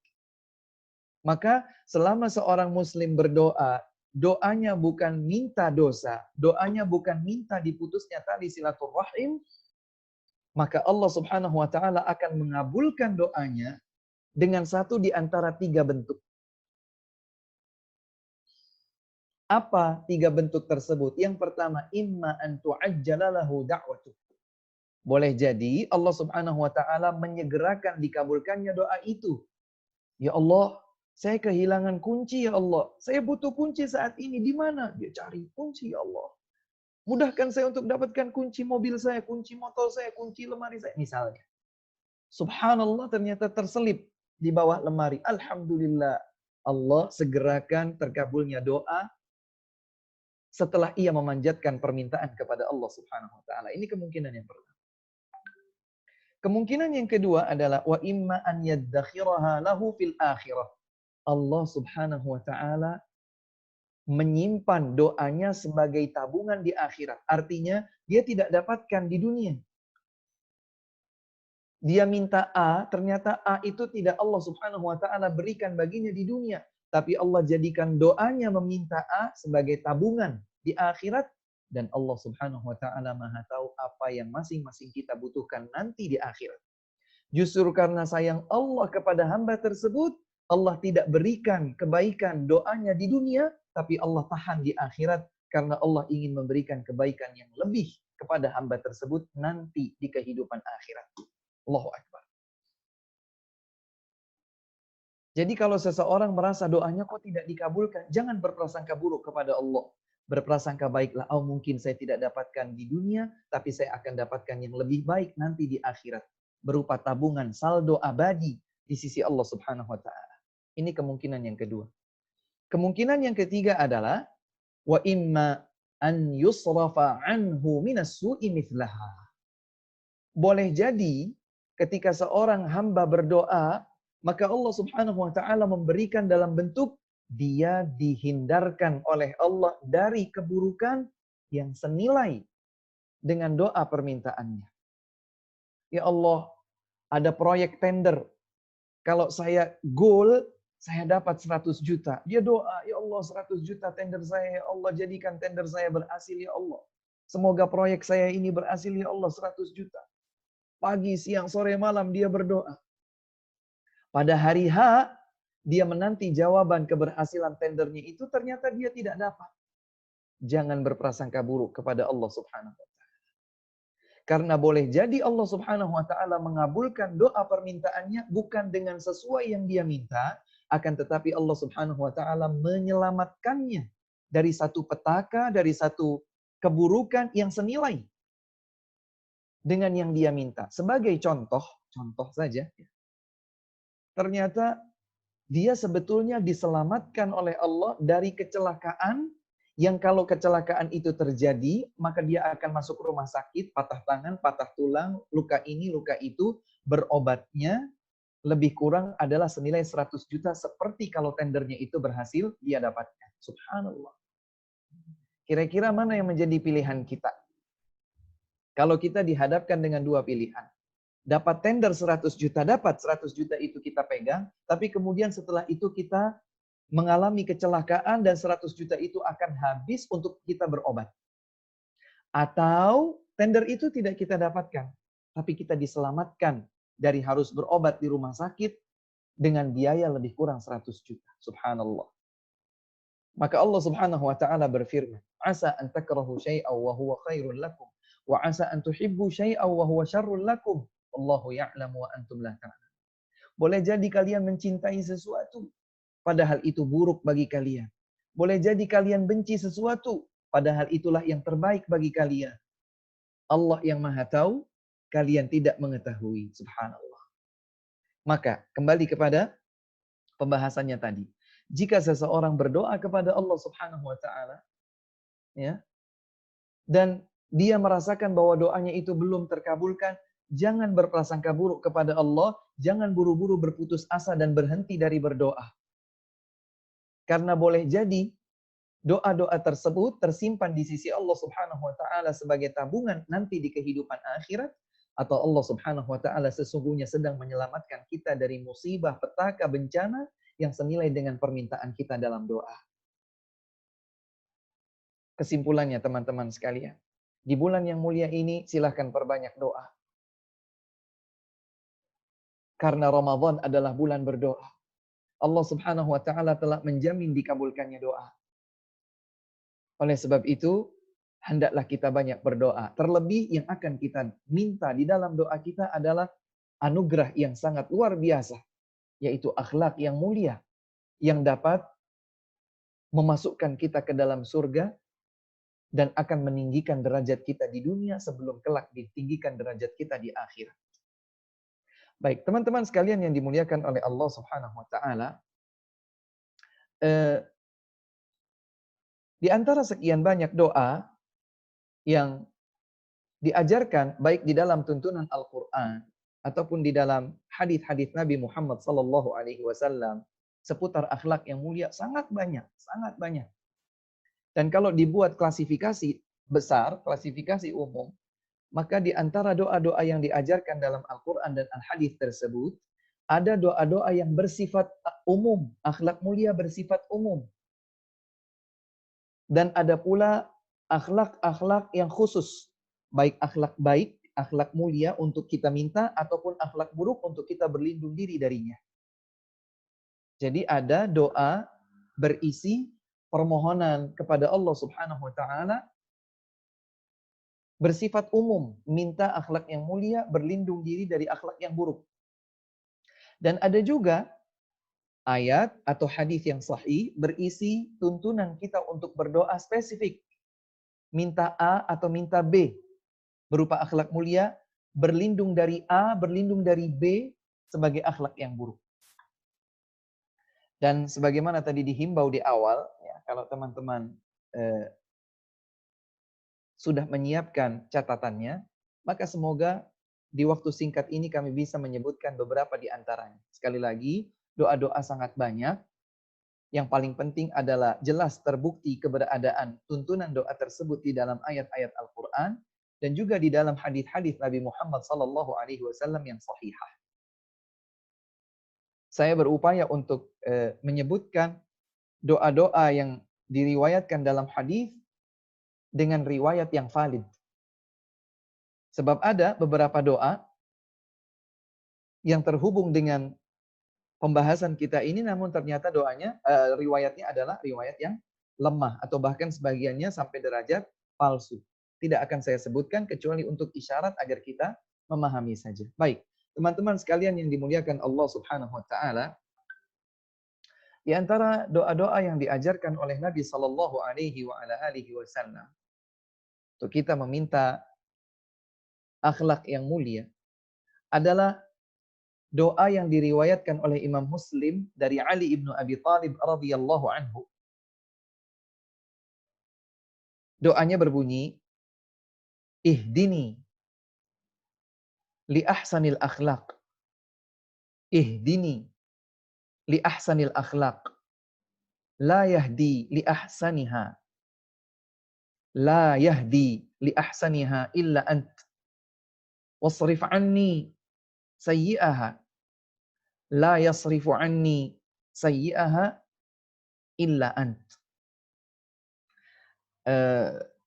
Maka selama seorang muslim berdoa, doanya bukan minta dosa, doanya bukan minta diputusnya tali silaturrahim, maka Allah subhanahu wa ta'ala akan mengabulkan doanya dengan satu di antara tiga bentuk. Apa tiga bentuk tersebut? Yang pertama, imma an tu'ajjala lahu da'watuh. Boleh jadi Allah subhanahu wa ta'ala menyegerakan dikabulkannya doa itu. Ya Allah, saya kehilangan kunci ya Allah. Saya butuh kunci saat ini. Di mana? Dia cari kunci ya Allah. Mudahkan saya untuk dapatkan kunci mobil saya, kunci motor saya, kunci lemari saya. Misalnya. Subhanallah ternyata terselip di bawah lemari. Alhamdulillah. Allah segerakan terkabulnya doa setelah ia memanjatkan permintaan kepada Allah subhanahu wa ta'ala. Ini kemungkinan yang pertama. Kemungkinan yang kedua adalah wa imma an yaddakhiraha lahu fil akhirah. Allah subhanahu wa ta'ala menyimpan doanya sebagai tabungan di akhirat. Artinya dia tidak dapatkan di dunia. Dia minta A, ternyata A itu tidak Allah subhanahu wa ta'ala berikan baginya di dunia. Tapi Allah jadikan doanya meminta A sebagai tabungan di akhirat. Dan Allah subhanahu wa ta'ala maha tahu apa yang masing-masing kita butuhkan nanti di akhirat. Justru karena sayang Allah kepada hamba tersebut, Allah tidak berikan kebaikan doanya di dunia, tapi Allah tahan di akhirat karena Allah ingin memberikan kebaikan yang lebih kepada hamba tersebut nanti di kehidupan akhirat. Allahu Akbar. Jadi kalau seseorang merasa doanya kok tidak dikabulkan, jangan berprasangka buruk kepada Allah. Berprasangka baiklah, oh mungkin saya tidak dapatkan di dunia, tapi saya akan dapatkan yang lebih baik nanti di akhirat. Berupa tabungan, saldo abadi di sisi Allah subhanahu wa ta'ala. Ini kemungkinan yang kedua. Kemungkinan yang ketiga adalah, wa imma an yusrafa anhu minas su'i mithlaha. Boleh jadi, ketika seorang hamba berdoa, maka Allah subhanahu wa ta'ala memberikan dalam bentuk dia dihindarkan oleh Allah dari keburukan yang senilai dengan doa permintaannya. Ya Allah, ada proyek tender. Kalau saya goal, saya dapat 100 juta. Dia doa, ya Allah 100 juta tender saya. Ya Allah jadikan tender saya berhasil ya Allah. Semoga proyek saya ini berhasil ya Allah 100 juta. Pagi, siang, sore, malam dia berdoa. Pada hari H, dia menanti jawaban keberhasilan tendernya itu, ternyata dia tidak dapat. Jangan berprasangka buruk kepada Allah Subhanahu wa Ta'ala. Karena boleh jadi Allah Subhanahu wa Ta'ala mengabulkan doa permintaannya bukan dengan sesuai yang dia minta, akan tetapi Allah Subhanahu wa Ta'ala menyelamatkannya dari satu petaka, dari satu keburukan yang senilai dengan yang dia minta. Sebagai contoh saja, ternyata dia sebetulnya diselamatkan oleh Allah dari kecelakaan yang kalau kecelakaan itu terjadi, maka dia akan masuk rumah sakit, patah tangan, patah tulang, luka ini, luka itu, berobatnya lebih kurang adalah senilai 100 juta seperti kalau tendernya itu berhasil dia dapatkan. Subhanallah. Kira-kira mana yang menjadi pilihan kita? Kalau kita dihadapkan dengan dua pilihan. Dapat tender 100 juta, dapat 100 juta itu kita pegang, tapi kemudian setelah itu kita mengalami kecelakaan dan 100 juta itu akan habis untuk kita berobat. Atau tender itu tidak kita dapatkan, tapi kita diselamatkan dari harus berobat di rumah sakit dengan biaya lebih kurang 100 juta. Subhanallah. Maka Allah Subhanahu wa Ta'ala berfirman, "Asa an takrahu syai'aw wa huwa khairul lakum, wa asa an tuhibbu syai'aw wa huwa syarrul lakum. Wallahu ya'lamu wa antum la ta'lamun." Boleh jadi kalian mencintai sesuatu, padahal itu buruk bagi kalian. Boleh jadi kalian benci sesuatu, padahal itulah yang terbaik bagi kalian. Allah yang Maha Tahu, kalian tidak mengetahui. Subhanallah. Maka kembali kepada pembahasannya tadi. Jika seseorang berdoa kepada Allah Subhanahu wa Ta'ala, ya, dan dia merasakan bahwa doanya itu belum terkabulkan, jangan berprasangka buruk kepada Allah, jangan buru-buru berputus asa dan berhenti dari berdoa. Karena boleh jadi doa-doa tersebut tersimpan di sisi Allah Subhanahu wa Ta'ala sebagai tabungan nanti di kehidupan akhirat, atau Allah Subhanahu wa Ta'ala sesungguhnya sedang menyelamatkan kita dari musibah, petaka, bencana yang senilai dengan permintaan kita dalam doa. Kesimpulannya teman-teman sekalian, di bulan yang mulia ini silahkan perbanyak doa. Karena Ramadan adalah bulan berdoa. Allah Subhanahu wa Ta'ala telah menjamin dikabulkannya doa. Oleh sebab itu, hendaklah kita banyak berdoa. Terlebih yang akan kita minta di dalam doa kita adalah anugerah yang sangat luar biasa, yaitu akhlak yang mulia, yang dapat memasukkan kita ke dalam surga dan akan meninggikan derajat kita di dunia sebelum kelak ditinggikan derajat kita di akhirat. Baik, teman-teman sekalian yang dimuliakan oleh Allah Subhanahu wa Ta'ala, di antara sekian banyak doa yang diajarkan baik di dalam tuntunan Al-Qur'an ataupun di dalam hadis-hadis Nabi Muhammad sallallahu alaihi wasallam seputar akhlak yang mulia sangat banyak, sangat banyak. Dan kalau dibuat klasifikasi besar, klasifikasi umum, maka di antara doa-doa yang diajarkan dalam Al-Qur'an dan Al-Hadis tersebut ada doa-doa yang bersifat umum, akhlak mulia bersifat umum. Dan ada pula akhlak-akhlak yang khusus. Baik akhlak baik, akhlak mulia untuk kita minta, ataupun akhlak buruk untuk kita berlindung diri darinya. Jadi ada doa berisi permohonan kepada Allah Subhanahu wa Ta'ala bersifat umum, minta akhlak yang mulia, berlindung diri dari akhlak yang buruk. Dan ada juga ayat atau hadis yang sahih berisi tuntunan kita untuk berdoa spesifik. Minta A atau minta B berupa akhlak mulia, berlindung dari A, berlindung dari B sebagai akhlak yang buruk. Dan sebagaimana tadi dihimbau di awal, ya, kalau teman-teman sudah menyiapkan catatannya, maka semoga di waktu singkat ini kami bisa menyebutkan beberapa di antaranya. Sekali lagi, doa-doa sangat banyak. Yang paling penting adalah jelas terbukti keberadaan tuntunan doa tersebut di dalam ayat-ayat Al-Quran dan juga di dalam hadis-hadis Nabi Muhammad SAW yang sahihah. Saya berupaya untuk menyebutkan doa-doa yang diriwayatkan dalam hadis dengan riwayat yang valid. Sebab ada beberapa doa yang terhubung dengan pembahasan kita ini, namun ternyata doanya, riwayatnya adalah riwayat yang lemah atau bahkan sebagiannya sampai derajat palsu. Tidak akan saya sebutkan kecuali untuk isyarat agar kita memahami saja. Baik, teman-teman sekalian yang dimuliakan Allah Subhanahu wa taala, di antara doa-doa yang diajarkan oleh Nabi sallallahu alaihi wasallam untuk kita meminta akhlak yang mulia adalah doa yang diriwayatkan oleh Imam Muslim dari Ali ibnu Abi Thalib radhiyallahu anhu. Doanya berbunyi, Ihdini li ahsanil akhlaq. Ihdini li ahsanil akhlaq. La yahdi li ahsaniha. La yahdi li ahsaniha illa ant. Wasrif anni sayyi'aha. La yasrifu anni sayyi'aha illa ant.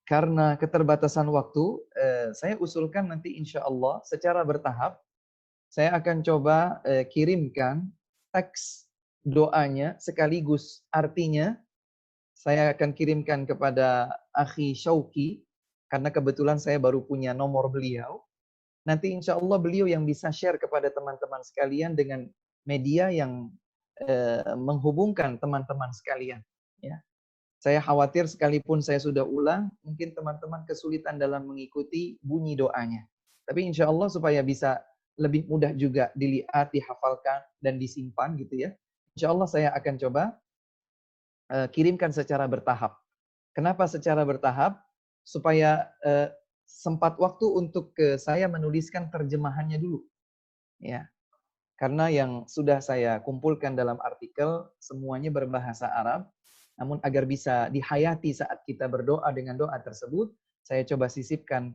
Karena keterbatasan waktu, saya usulkan nanti insya Allah secara bertahap, saya akan coba kirimkan teks doanya sekaligus artinya. Saya akan kirimkan kepada Akhi Syauqi, karena kebetulan saya baru punya nomor beliau. Nanti insya Allah beliau yang bisa share kepada teman-teman sekalian dengan media yang menghubungkan teman-teman sekalian. Ya. Saya khawatir sekalipun saya sudah ulang, mungkin teman-teman kesulitan dalam mengikuti bunyi doanya. Tapi insya Allah supaya bisa lebih mudah juga dilihat, dihafalkan, dan disimpan gitu ya. Insya Allah saya akan coba kirimkan secara bertahap. Kenapa secara bertahap? Supaya sempat waktu untuk saya menuliskan terjemahannya dulu. Ya. Karena yang sudah saya kumpulkan dalam artikel semuanya berbahasa Arab. Namun agar bisa dihayati saat kita berdoa dengan doa tersebut, saya coba sisipkan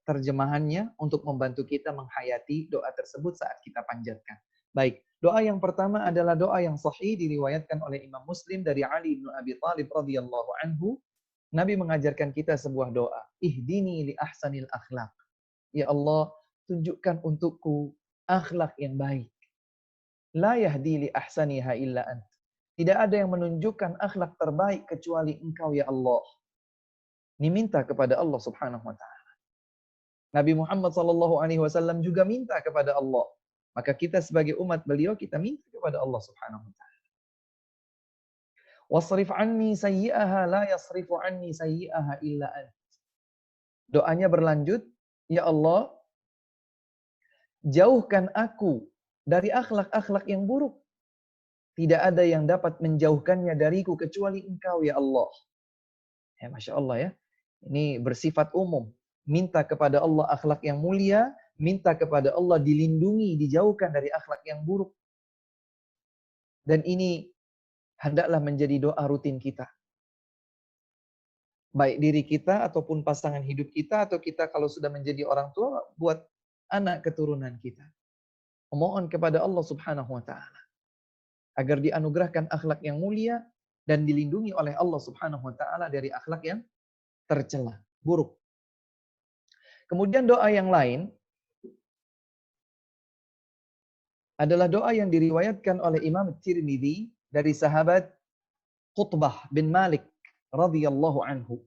terjemahannya untuk membantu kita menghayati doa tersebut saat kita panjatkan. Baik, doa yang pertama adalah doa yang sahih diriwayatkan oleh Imam Muslim dari Ali bin Abi Thalib radhiyallahu anhu. Nabi mengajarkan kita sebuah doa, Ihdini li ahsanil akhlaq. Ya Allah, tunjukkan untukku akhlak yang baik. La yahdi li ahsaniha illa ant. Tidak ada yang menunjukkan akhlak terbaik kecuali Engkau ya Allah. Diminta kepada Allah Subhanahu wa taala. Nabi Muhammad sallallahu alaihi wasallam juga minta kepada Allah. Maka kita sebagai umat beliau kita minta kepada Allah Subhanahu wa taala. Wasrif anni sayyi'aha la yasrifu anni sayyi'aha illa ant. Doanya berlanjut, ya Allah, jauhkan aku dari akhlak-akhlak yang buruk. Tidak ada yang dapat menjauhkannya dariku kecuali Engkau ya Allah. Ya, Masya Allah ya. Ini bersifat umum. Minta kepada Allah akhlak yang mulia, minta kepada Allah dilindungi, dijauhkan dari akhlak yang buruk. Dan ini hendaklah menjadi doa rutin kita. Baik diri kita ataupun pasangan hidup kita, atau kita kalau sudah menjadi orang tua, buat anak keturunan kita. Memohon kepada Allah Subhanahu wa taala agar dianugerahkan akhlak yang mulia dan dilindungi oleh Allah Subhanahu wa taala dari akhlak yang tercela, buruk. Kemudian doa yang lain adalah doa yang diriwayatkan oleh Imam Tirmidzi dari sahabat Qutbah bin Malik radhiyallahu anhu.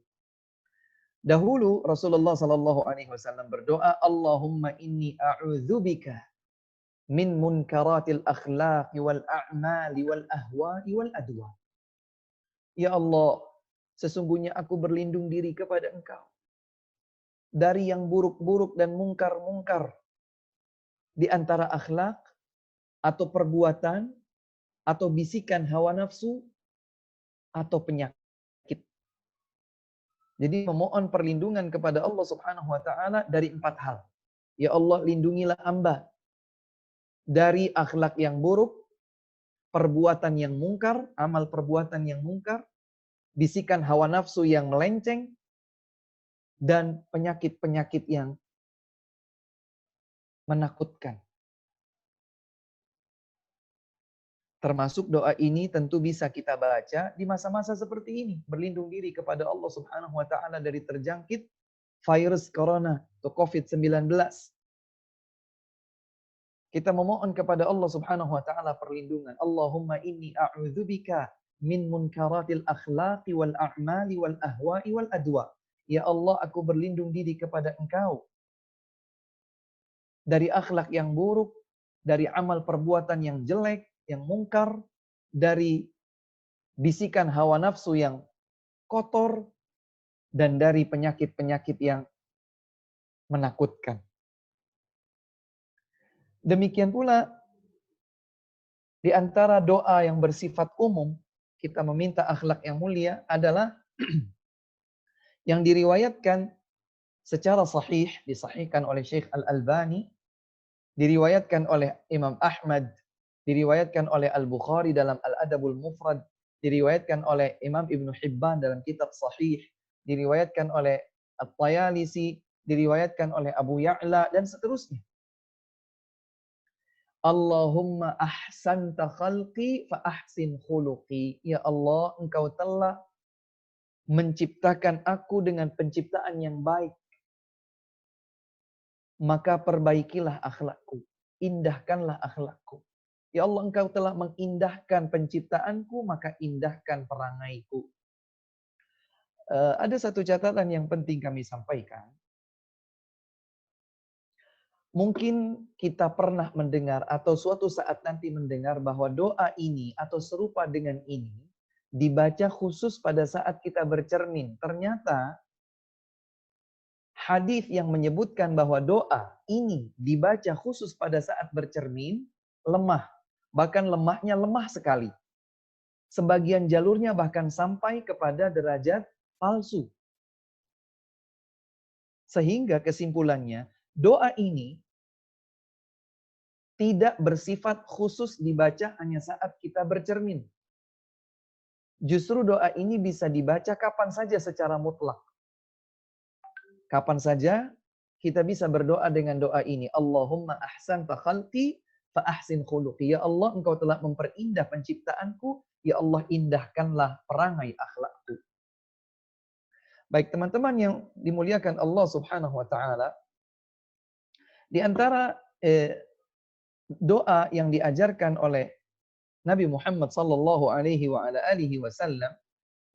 Dahulu Rasulullah sallallahu alaihi wasallam berdoa, Allahumma inni a'udzubika min munkaratil akhlaqi wal a'mali wal ahwa'i wal adwa. Ya Allah, sesungguhnya aku berlindung diri kepada Engkau dari yang buruk-buruk dan mungkar-mungkar di antara akhlak atau perbuatan atau bisikan hawa nafsu atau penyakit. Jadi memohon perlindungan kepada Allah Subhanahu wa taala dari 4 hal. Ya Allah, lindungilah hamba dari akhlak yang buruk, perbuatan yang mungkar, amal perbuatan yang mungkar, bisikan hawa nafsu yang melenceng, dan penyakit-penyakit yang menakutkan. Termasuk doa ini tentu bisa kita baca di masa-masa seperti ini. Berlindung diri kepada Allah Subhanahu wa taala dari terjangkit virus corona atau COVID-19. Kita memohon kepada Allah Subhanahu wa taala perlindungan. Allahumma inni a'udzubika min munkaratil akhlaqi wal a'mali wal ahwa'i wal adwa. Ya Allah, aku berlindung diri kepada Engkau dari akhlak yang buruk, dari amal perbuatan yang jelek, yang mungkar, dari bisikan hawa nafsu yang kotor, dan dari penyakit-penyakit yang menakutkan. Demikian pula di antara doa yang bersifat umum, kita meminta akhlak yang mulia adalah yang diriwayatkan secara sahih, disahihkan oleh Syekh Al-Albani, diriwayatkan oleh Imam Ahmad, diriwayatkan oleh Al-Bukhari dalam Al-Adabul Mufrad, diriwayatkan oleh Imam Ibn Hibban dalam kitab Sahih, diriwayatkan oleh At-Tayalisi, diriwayatkan oleh Abu Ya'la, dan seterusnya. Allahumma ahsanta khalqi fa ahsin khuluqi. Ya Allah, Engkau telah menciptakan aku dengan penciptaan yang baik. Maka perbaikilah akhlakku. Indahkanlah akhlakku. Ya Allah, Engkau telah mengindahkan penciptaanku, maka indahkan perangaiku. Ada satu catatan yang penting kami sampaikan. Mungkin kita pernah mendengar atau suatu saat nanti mendengar bahwa doa ini atau serupa dengan ini dibaca khusus pada saat kita bercermin. Ternyata hadis yang menyebutkan bahwa doa ini dibaca khusus pada saat bercermin lemah. Bahkan lemahnya lemah sekali. Sebagian jalurnya bahkan sampai kepada derajat palsu. Sehingga kesimpulannya, doa ini tidak bersifat khusus dibaca hanya saat kita bercermin. Justru doa ini bisa dibaca kapan saja secara mutlak. Kapan saja kita bisa berdoa dengan doa ini. Allahumma ahsanta khalqi fa ahsin khuluqi. Ya Allah, Engkau telah memperindah penciptaanku. Ya Allah, indahkanlah perangai akhlakku. Baik teman-teman yang dimuliakan Allah Subhanahu wa taala, di antara doa yang diajarkan oleh Nabi Muhammad sallallahu alaihi wa ala alihi wasallam,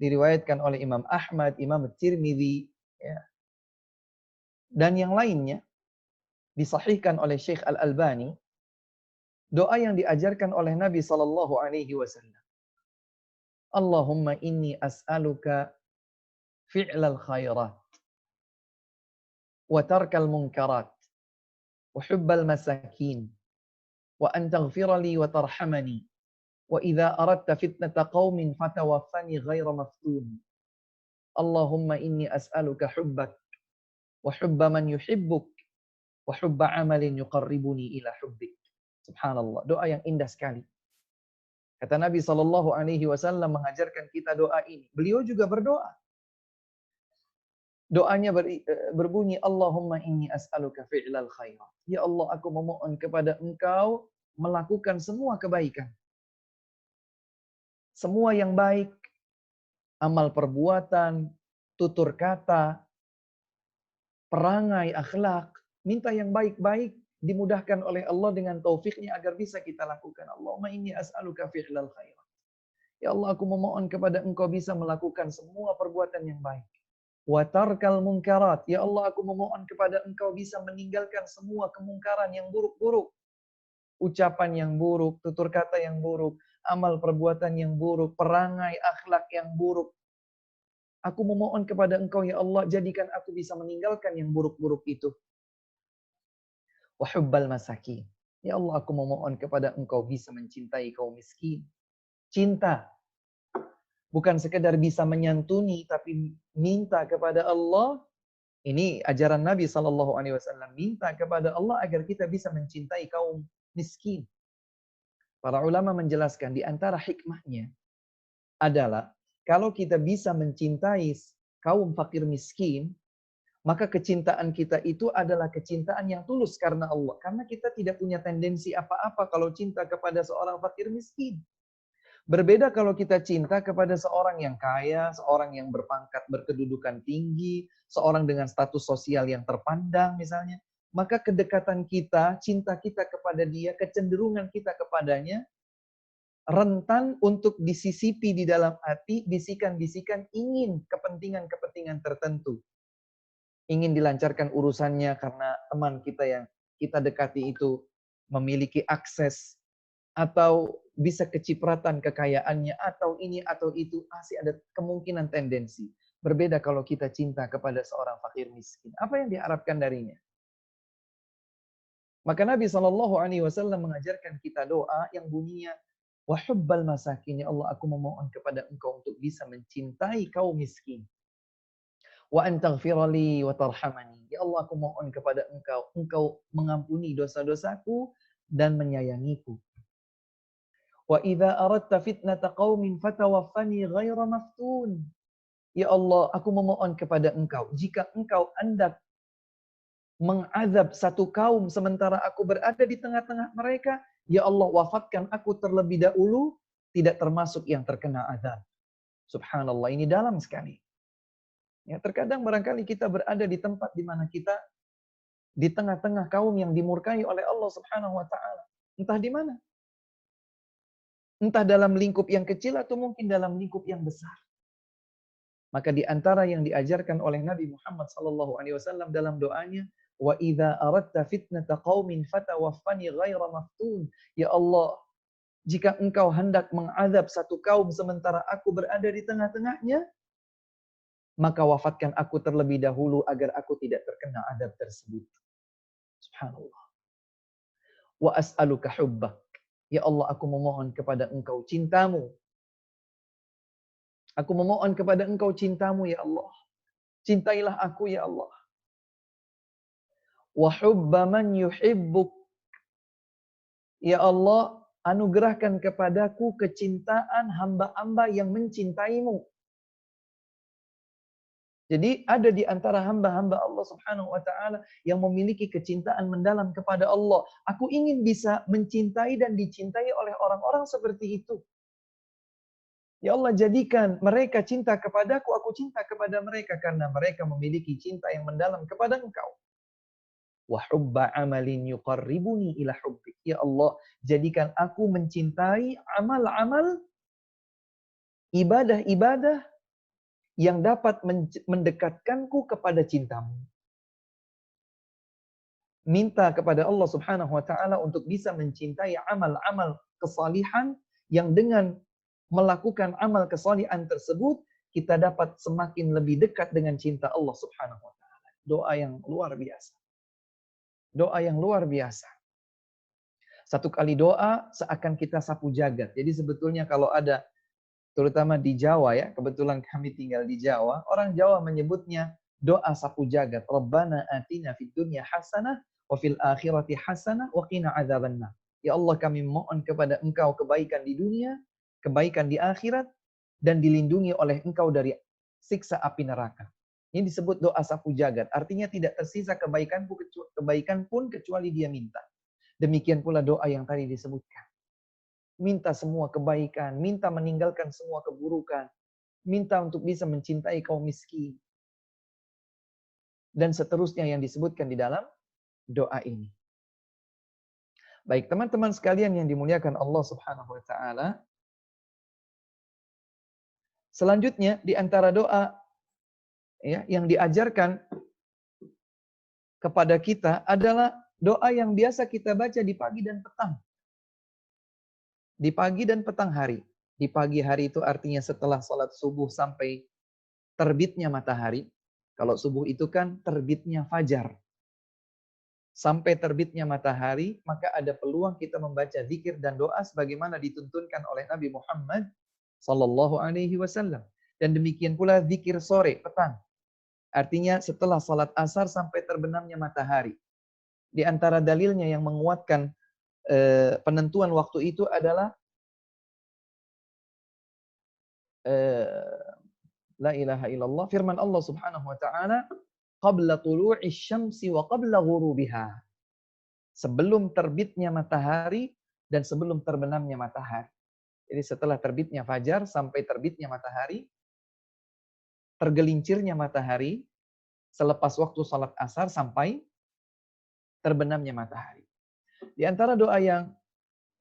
diriwayatkan oleh Imam Ahmad, Imam Tirmidzi, ya, dan yang lainnya, disahihkan oleh Syekh Al-Albani, doa yang diajarkan oleh Nabi sallallahu alaihi wasallam. Allahumma inni as'aluka fi'lal khairat wa tarkal munkarat wa hubbal masakin wa an taghfira li wa tarhamani wa idza aradta fitnata qaumin fatawaffani ghaira maftun. Allahumma inni as'aluka hubbak wa hubba man yuhibbuk wa hubba amalin yuqarribuni ila hubbik. Subhanallah, doa yang indah sekali. Kata Nabi SAW mengajarkan kita doa ini. Beliau juga berdoa. Doanya berbunyi, Allahumma inni as'aluka fi'lal khairat. Ya Allah, aku memohon kepada Engkau melakukan semua kebaikan. Semua yang baik, amal perbuatan, tutur kata, perangai, akhlak, minta yang baik-baik, dimudahkan oleh Allah dengan taufiknya agar bisa kita lakukan. Allahumma inni as'aluka fi'lal khairat. Ya Allah, aku memohon kepada Engkau bisa melakukan semua perbuatan yang baik. Wa tarkal munkarat. Ya Allah, aku memohon kepada Engkau bisa meninggalkan semua kemungkaran yang buruk-buruk. Ucapan yang buruk, tutur kata yang buruk, amal perbuatan yang buruk, perangai, akhlak yang buruk. Aku memohon kepada Engkau, ya Allah, jadikan aku bisa meninggalkan yang buruk-buruk itu. Wa hubbal masakin. Ya Allah, aku memohon kepada Engkau bisa mencintai kaum miskin. Cinta. Bukan sekedar bisa menyantuni, tapi minta kepada Allah. Ini ajaran Nabi SAW. Minta kepada Allah agar kita bisa mencintai kaum miskin. Para ulama menjelaskan di antara hikmahnya adalah kalau kita bisa mencintai kaum fakir miskin, maka kecintaan kita itu adalah kecintaan yang tulus karena Allah. Karena kita tidak punya tendensi apa-apa kalau cinta kepada seorang fakir miskin. Berbeda kalau kita cinta kepada seorang yang kaya, seorang yang berpangkat berkedudukan tinggi, seorang dengan status sosial yang terpandang misalnya. maka kedekatan kita, cinta kita kepada dia, kecenderungan kita kepadanya, rentan untuk disisipi di dalam hati, bisikan-bisikan ingin kepentingan-kepentingan tertentu. Ingin dilancarkan urusannya karena teman kita yang kita dekati itu memiliki akses, atau bisa kecipratan kekayaannya, atau ini atau itu, masih ada kemungkinan tendensi. Berbeda kalau kita cinta kepada seorang fakir miskin. Apa yang diharapkan darinya? Maka Nabi SAW mengajarkan kita doa yang bunyinya, wa hubbal masakin, ya Allah, aku memohon kepada engkau untuk bisa mencintai kaum miskin. Wa antaghfirali wa tarhamani, ya Allah, aku mohon kepada engkau, engkau mengampuni dosa-dosaku dan menyayangiku. Wa idza aradta fitnata qaumin fatawaffani ghaira maftun, ya Allah, aku memohon kepada engkau, jika engkau hendak mengazab satu kaum sementara aku berada di tengah-tengah mereka, ya Allah, wafatkan aku terlebih dahulu, tidak termasuk yang terkena azab. Subhanallah, ini dalam sekali. Ya, terkadang barangkali kita berada di tempat di mana kita di tengah-tengah kaum yang dimurkai oleh Allah Subhanahu wa taala. Entah di mana. Entah dalam lingkup yang kecil atau mungkin dalam lingkup yang besar. Maka di antara yang diajarkan oleh Nabi Muhammad SAW dalam doanya, wa idza aradta fitnata qaumin fatawaffani ghaira maftun. Ya Allah, jika engkau hendak mengazab satu kaum sementara aku berada di tengah-tengahnya, maka wafatkan aku terlebih dahulu agar aku tidak terkena azab tersebut. Subhanallah. Wa as'aluka hubbak. Ya Allah, aku memohon kepada engkau cintamu. Aku memohon kepada engkau cintamu, ya Allah. Cintailah aku, ya Allah. Wa hubba man yuhibbuk. Ya Allah, anugerahkan kepadaku kecintaan hamba-hamba yang mencintaimu. Jadi ada di antara hamba-hamba Allah Subhanahu wa taala yang memiliki kecintaan mendalam kepada Allah. Aku ingin bisa mencintai dan dicintai oleh orang-orang seperti itu. Ya Allah, jadikan mereka cinta kepadaku, aku cinta kepada mereka karena mereka memiliki cinta yang mendalam kepada Engkau. Wa hubba amalin yuqarribuni ila hubbik. Ya Allah, jadikan aku mencintai amal-amal, ibadah-ibadah yang dapat mendekatkanku kepada cintamu. Minta kepada Allah Subhanahu wa taala untuk bisa mencintai amal-amal kesalihan yang dengan melakukan amal kesalihan tersebut kita dapat semakin lebih dekat dengan cinta Allah Subhanahu wa taala. Doa yang luar biasa. Doa yang luar biasa. Satu kali doa seakan kita sapu jagat. Jadi sebetulnya kalau ada, terutama di Jawa ya, kebetulan kami tinggal di Jawa, orang Jawa menyebutnya doa sapu jagat. Rabbana atina fid dunya hasanah wa fil akhirati hasanah wa qina adzabannar. Ya Allah, kami mohon kepada Engkau kebaikan di dunia, kebaikan di akhirat, dan dilindungi oleh Engkau dari siksa api neraka. Ini disebut doa sapu jagat. Artinya tidak tersisa kebaikan pun kecuali dia minta. Demikian pula doa yang tadi disebutkan. Minta semua kebaikan, minta meninggalkan semua keburukan, minta untuk bisa mencintai kaum miskin. Dan seterusnya yang disebutkan di dalam doa ini. Baik, teman-teman sekalian yang dimuliakan Allah Subhanahu wa taala. Selanjutnya di antara doa ya yang diajarkan kepada kita adalah doa yang biasa kita baca di pagi dan petang. Di pagi dan petang hari. Di pagi hari itu artinya setelah sholat subuh sampai terbitnya matahari. Kalau subuh itu kan terbitnya fajar. Sampai terbitnya matahari, maka ada peluang kita membaca zikir dan doa sebagaimana dituntunkan oleh Nabi Muhammad sallallahu alaihi wasallam. Dan demikian pula zikir sore, petang. Artinya setelah salat asar sampai terbenamnya matahari. Di antara dalilnya yang menguatkan penentuan waktu itu adalah la ilaha illallah, firman Allah Subhanahu wa taala, qabla tulu'isy syamsi wa qabla ghurubiha. Sebelum terbitnya matahari dan sebelum terbenamnya matahari. Jadi setelah terbitnya fajar sampai terbitnya matahari, tergelincirnya matahari, selepas waktu salat asar sampai terbenamnya matahari. Di antara doa yang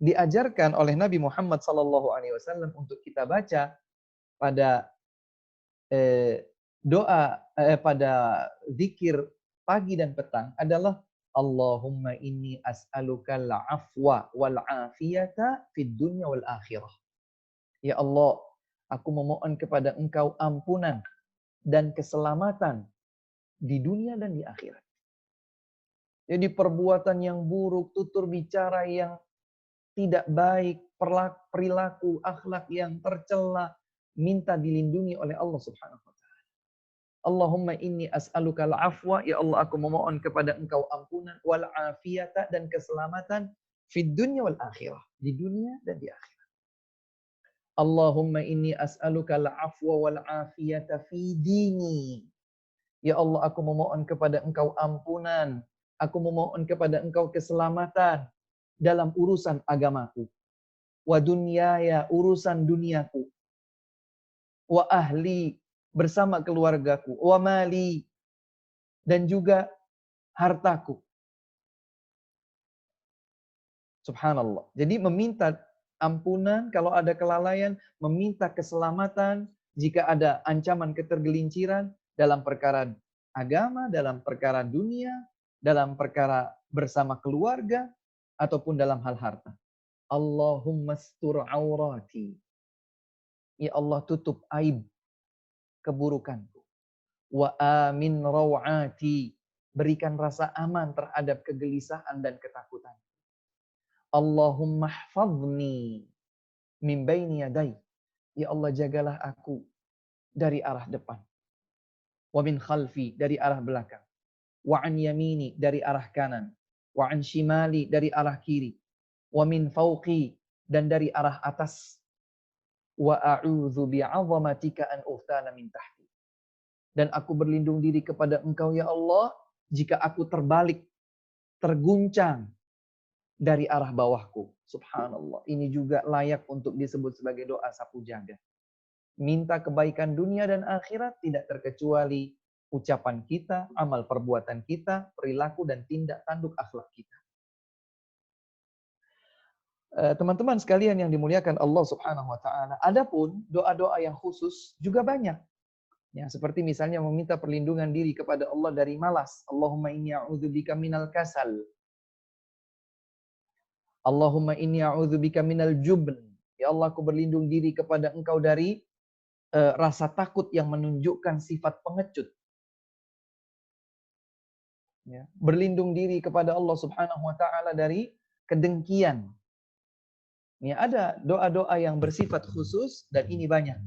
diajarkan oleh Nabi Muhammad SAW untuk kita baca pada pada zikir pagi dan petang adalah Allahumma inni as'alukal afwa wal afiyata fid dunya wal akhirah. Ya Allah, aku memohon kepada Engkau ampunan dan keselamatan di dunia dan di akhirat. Jadi perbuatan yang buruk, tutur bicara yang tidak baik, perilaku, akhlak yang tercela, minta dilindungi oleh Allah Subhanahu wa taala. Allahumma inni as'aluka al-afwa, ya Allah aku memohon kepada Engkau ampunan, wal afiyata dan keselamatan fid dunya wal akhirah, di dunia dan di akhirat. Allahumma inni as'aluka al-afwa wal afiyata fi dini. Ya Allah aku memohon kepada Engkau ampunan, aku memohon kepada Engkau keselamatan dalam urusan agamaku. Wa dunyaya, urusan duniaku. Wa ahli, bersama keluargaku. Wa mali, dan juga hartaku. Subhanallah. Jadi meminta ampunan kalau ada kelalaian, meminta keselamatan jika ada ancaman ketergelinciran dalam perkara agama, dalam perkara dunia, dalam perkara bersama keluarga, ataupun dalam hal harta. Allahumma astur aurati. Ya Allah tutup aib keburukanku. Wa amin rawati. Berikan rasa aman terhadap kegelisahan dan ketakutan. Allahumma hfazni min baini yadai. Ya Allah jagalah aku dari arah depan. Wa min khalfi, dari arah belakang. Wa an yamini, dari arah kanan. Wa an shimali, dari arah kiri. Wa min fauqi, dan dari arah atas. Wa a'udzu bi'azamatika an uftana min tahti. Dan aku berlindung diri kepada Engkau ya Allah jika aku terbalik, terguncang dari arah bawahku. Subhanallah. Ini juga layak untuk disebut sebagai doa sapu jaga. Minta kebaikan dunia dan akhirat tidak terkecuali ucapan kita, amal perbuatan kita, perilaku dan tindak tanduk akhlak kita. Teman-teman sekalian yang dimuliakan Allah Subhanahu wa taala, adapun doa-doa yang khusus juga banyak. Ya, seperti misalnya meminta perlindungan diri kepada Allah dari malas. Allahumma inni a'udzubika minal kasal. Allahumma inni a'udzubika minal jubn. Ya Allah, aku berlindung diri kepada Engkau dari rasa takut yang menunjukkan sifat pengecut. Ya. Berlindung diri kepada Allah Subhanahu wa taala dari kedengkian. Ya, ada doa-doa yang bersifat khusus dan ini banyak.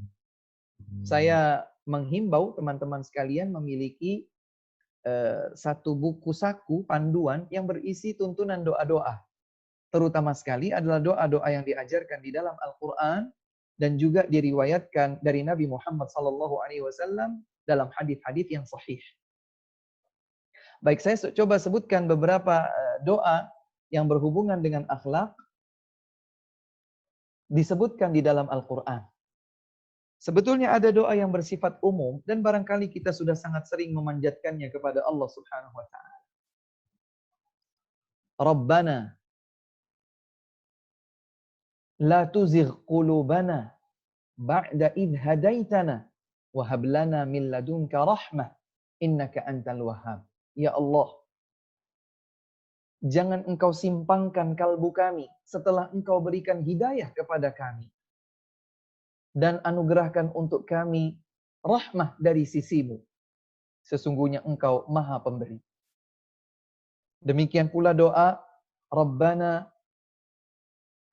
Saya menghimbau teman-teman sekalian memiliki satu buku saku panduan yang berisi tuntunan doa-doa. Terutama sekali adalah doa-doa yang diajarkan di dalam Al-Quran dan juga diriwayatkan dari Nabi Muhammad SAW dalam hadis-hadis yang sahih. Baik, saya coba sebutkan beberapa doa yang berhubungan dengan akhlak disebutkan di dalam Al-Quran. Sebetulnya ada doa yang bersifat umum dan barangkali kita sudah sangat sering memanjatkannya kepada Allah Subhanahu wa taala. Rabbana la tuzigh qulubana ba'da idh hadaitana wa hab lana min ladunka rahmah innaka antal wahhab. Ya Allah, jangan Engkau simpangkan kalbu kami setelah Engkau berikan hidayah kepada kami. Dan anugerahkan untuk kami rahmah dari sisimu. Sesungguhnya Engkau Maha Pemberi. Demikian pula doa, Rabbana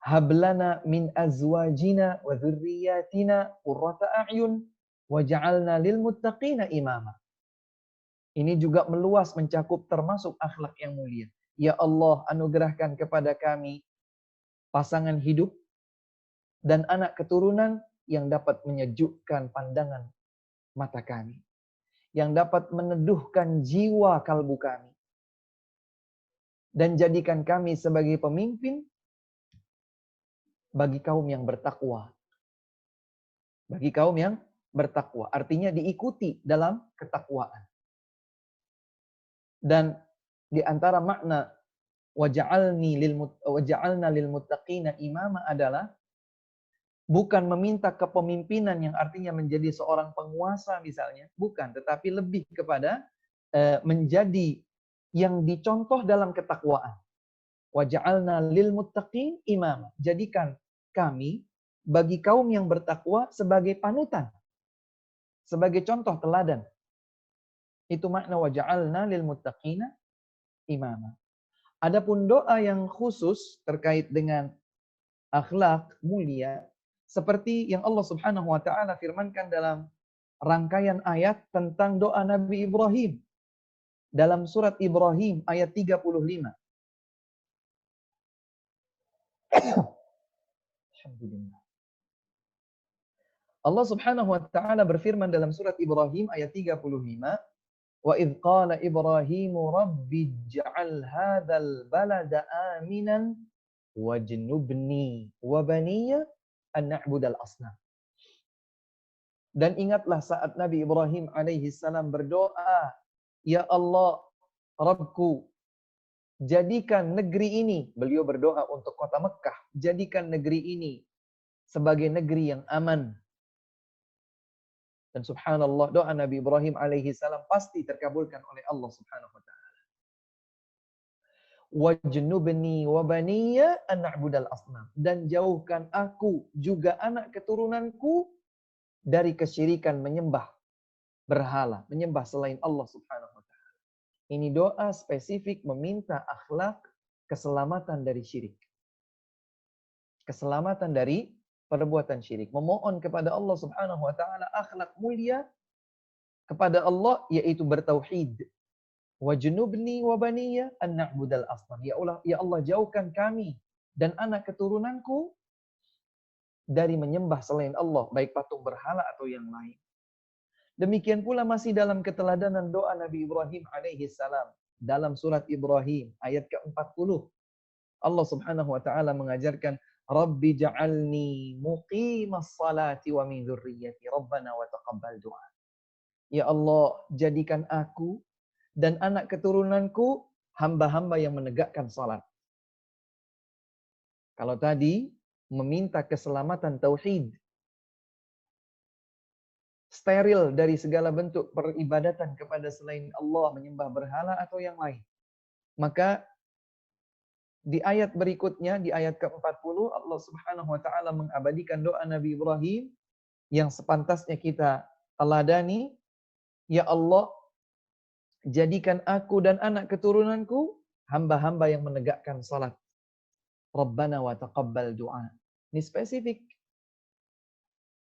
hablana min azwajina wa dzurriyyatina qurrata a'yun waj'alna lil muttaqina imama. Ini juga meluas mencakup termasuk akhlak yang mulia. Ya Allah, anugerahkan kepada kami pasangan hidup dan anak keturunan yang dapat menyejukkan pandangan mata kami. Yang dapat meneduhkan jiwa kalbu kami. Dan jadikan kami sebagai pemimpin bagi kaum yang bertakwa. Bagi kaum yang bertakwa. Artinya diikuti dalam ketakwaan. Dan Di antara makna waja'alna lil muttaqina imama adalah bukan meminta kepemimpinan yang artinya menjadi seorang penguasa misalnya, bukan, tetapi lebih kepada menjadi yang dicontoh dalam ketakwaan. Waja'alna lil muttaqin imam. Jadikan kami bagi kaum yang bertakwa sebagai panutan, sebagai contoh teladan. Itu makna waja'alna lil muttaqina imama. Adapun doa yang khusus terkait dengan akhlak mulia, seperti yang Allah Subhanahu wa taala firmankan dalam rangkaian ayat tentang doa Nabi Ibrahim dalam surat Ibrahim ayat 35. Alhamdulillah. Allah Subhanahu wa taala berfirman dalam surat Ibrahim ayat 35, "Wa idz qala Ibrahimu rabbi ij'al hadzal balada aminan wajnubni wa baniya an na'budal asnam." Dan ingatlah saat Nabi Ibrahim alaihi salam berdoa, "Ya Allah, Rabbku, jadikan negeri ini," beliau berdoa untuk kota Mekah, "jadikan negeri ini sebagai negeri yang aman." Dan subhanallah, doa Nabi Ibrahim alaihi salam pasti terkabulkan oleh Allah Subhanahu wa taala. Wajnubni wa baniya an na'budal asnam. Dan jauhkan aku juga anak keturunanku dari kesyirikan menyembah berhala, menyembah selain Allah Subhanahu wa taala. Ini doa spesifik meminta akhlak keselamatan dari syirik. Keselamatan dari perbuatan syirik. Memohon kepada Allah Subhanahu wa taala akhlak mulia kepada Allah, yaitu bertauhid. Wajnubni wa baniya an na'budal asnam. Ya Allah, jauhkan kami dan anak keturunanku dari menyembah selain Allah, baik patung berhala atau yang lain. Demikian pula masih dalam keteladanan doa Nabi Ibrahim alaihi salam dalam surat Ibrahim ayat ke-40. Allah Subhanahu wa taala mengajarkan, "Rabbi ja'alni muqimas salati wa min dzurriyyati rabbana wa taqabbal du'a." Ya Allah, jadikan aku dan anak keturunanku hamba-hamba yang menegakkan salat. Kalau tadi meminta keselamatan tauhid, steril dari segala bentuk peribadatan kepada selain Allah, menyembah berhala atau yang lain. Maka di ayat berikutnya, di ayat ke-40, Allah Subhanahu wa taala mengabadikan doa Nabi Ibrahim yang sepantasnya kita teladani. Ya Allah, jadikan aku dan anak keturunanku hamba-hamba yang menegakkan salat. Rabbana wa taqabbal du'a. Ini spesifik.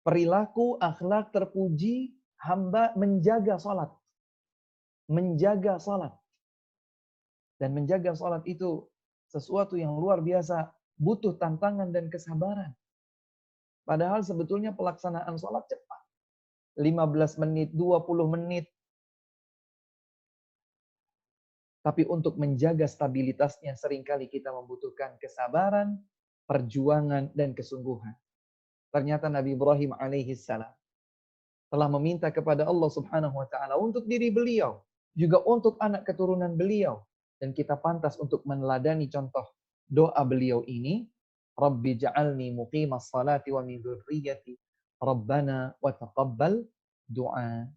Perilaku, akhlak terpuji hamba menjaga salat. Menjaga salat. Dan menjaga salat itu sesuatu yang luar biasa, butuh tantangan dan kesabaran. Padahal sebetulnya pelaksanaan salat cepat. 15 menit, 20 menit. Tapi untuk menjaga stabilitasnya seringkali kita membutuhkan kesabaran, perjuangan, dan kesungguhan. Ternyata Nabi Ibrahim alaihi salam telah meminta kepada Allah Subhanahu wa taala untuk diri beliau, juga untuk anak keturunan beliau, dan kita pantas untuk meneladani contoh doa beliau ini, Rabbi ja'alni muqimas salati wa min dzurriyyati Rabbana wa taqabbal du'a.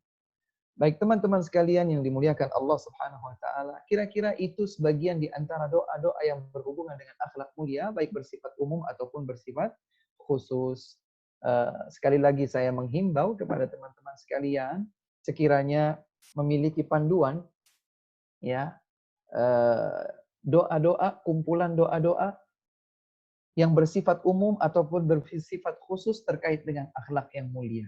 Baik teman-teman sekalian yang dimuliakan Allah Subhanahu wa taala, kira-kira itu sebagian di antara doa-doa yang berhubungan dengan akhlak mulia, baik bersifat umum ataupun bersifat khusus. Sekali lagi saya menghimbau kepada teman-teman sekalian, sekiranya memiliki panduan, ya, doa-doa, kumpulan doa-doa yang bersifat umum ataupun bersifat khusus terkait dengan akhlak yang mulia.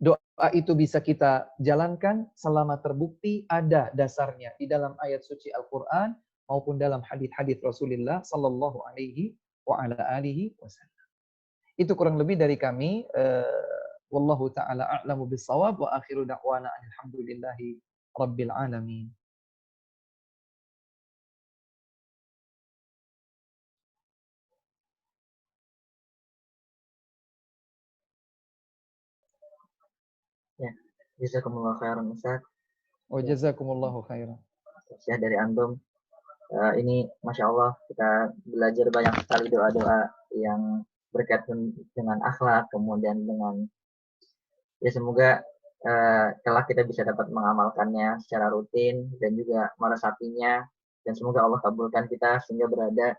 Doa itu bisa kita jalankan selama terbukti ada dasarnya di dalam ayat suci Al-Quran maupun dalam hadis-hadis Rasulullah Sallallahu Alaihi Wasallam. Itu kurang lebih dari kami. Wallahu ta'ala a'lamu bis-shawab wa akhiru da'wana alhamdulillahi rabbil alamin. Ya, jazakumullah khairan Ustaz. Wa jazakumullahu khairan. tausiah dari antum. Ini Masya Allah kita belajar banyak sekali doa-doa yang berkaitan dengan akhlak, kemudian dengan ya semoga kelak kita bisa dapat mengamalkannya secara rutin dan juga meresapinya, dan semoga Allah kabulkan kita sehingga berada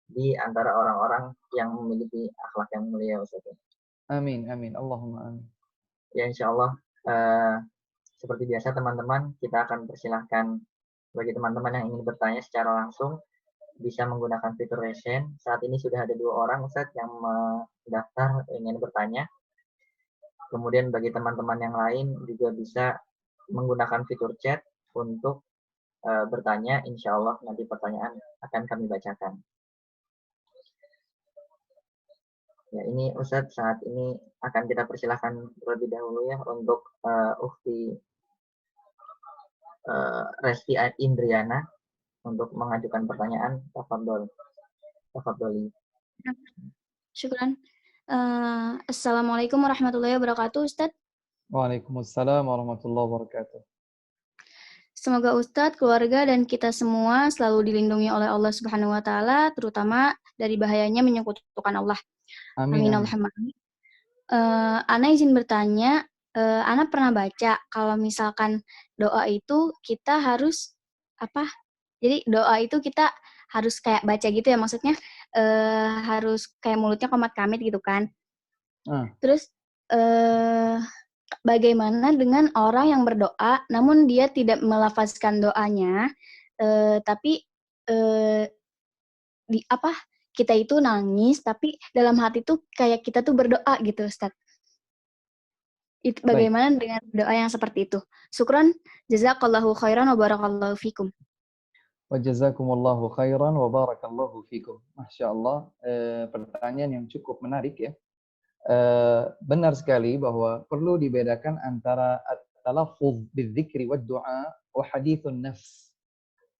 di antara orang-orang yang memiliki akhlak yang mulia, Ustaz. Amin, amin. Allahumma amin. Ya insya Allah seperti biasa teman-teman, kita akan persilahkan bagi teman-teman yang ingin bertanya secara langsung bisa menggunakan fitur raise hand. Saat ini sudah ada 2 orang Ustaz yang mendaftar ingin bertanya. Kemudian bagi teman-teman yang lain juga bisa menggunakan fitur chat untuk bertanya. Insya Allah nanti pertanyaan akan kami bacakan. Ya, ini Ustadz saat ini akan kita persilahkan terlebih dahulu ya untuk Ukti Resti Indriana untuk mengajukan pertanyaan. Tafadholi. Syukran. Assalamualaikum warahmatullahi wabarakatuh, Ustadz. Waalaikumsalam warahmatullahi wabarakatuh. Semoga Ustadz, keluarga, dan kita semua selalu dilindungi oleh Allah Subhanahu wa Ta'ala, terutama dari bahayanya menyekutukan Allah. Amin. Allahumma amin. Ana izin bertanya, Ana pernah baca kalau misalkan doa itu kita harus apa? Jadi doa itu kita harus kayak baca gitu ya, maksudnya harus kayak mulutnya komat kamit gitu kan. Terus bagaimana dengan orang yang berdoa namun dia tidak melafazkan doanya, tapi kita itu nangis tapi dalam hati tuh kayak kita tuh berdoa gitu, Ustaz. Itu bagaimana dengan doa yang seperti itu? Syukran, jazakallahu khairan wa barakallahu fikum. Wa jazakumullahu khairan wa barakallahu fikum. Masya Allah, pertanyaan yang cukup menarik ya. Benar sekali bahwa perlu dibedakan antara at-talaffuz bidzikri wad du'a wa hadithun nafs.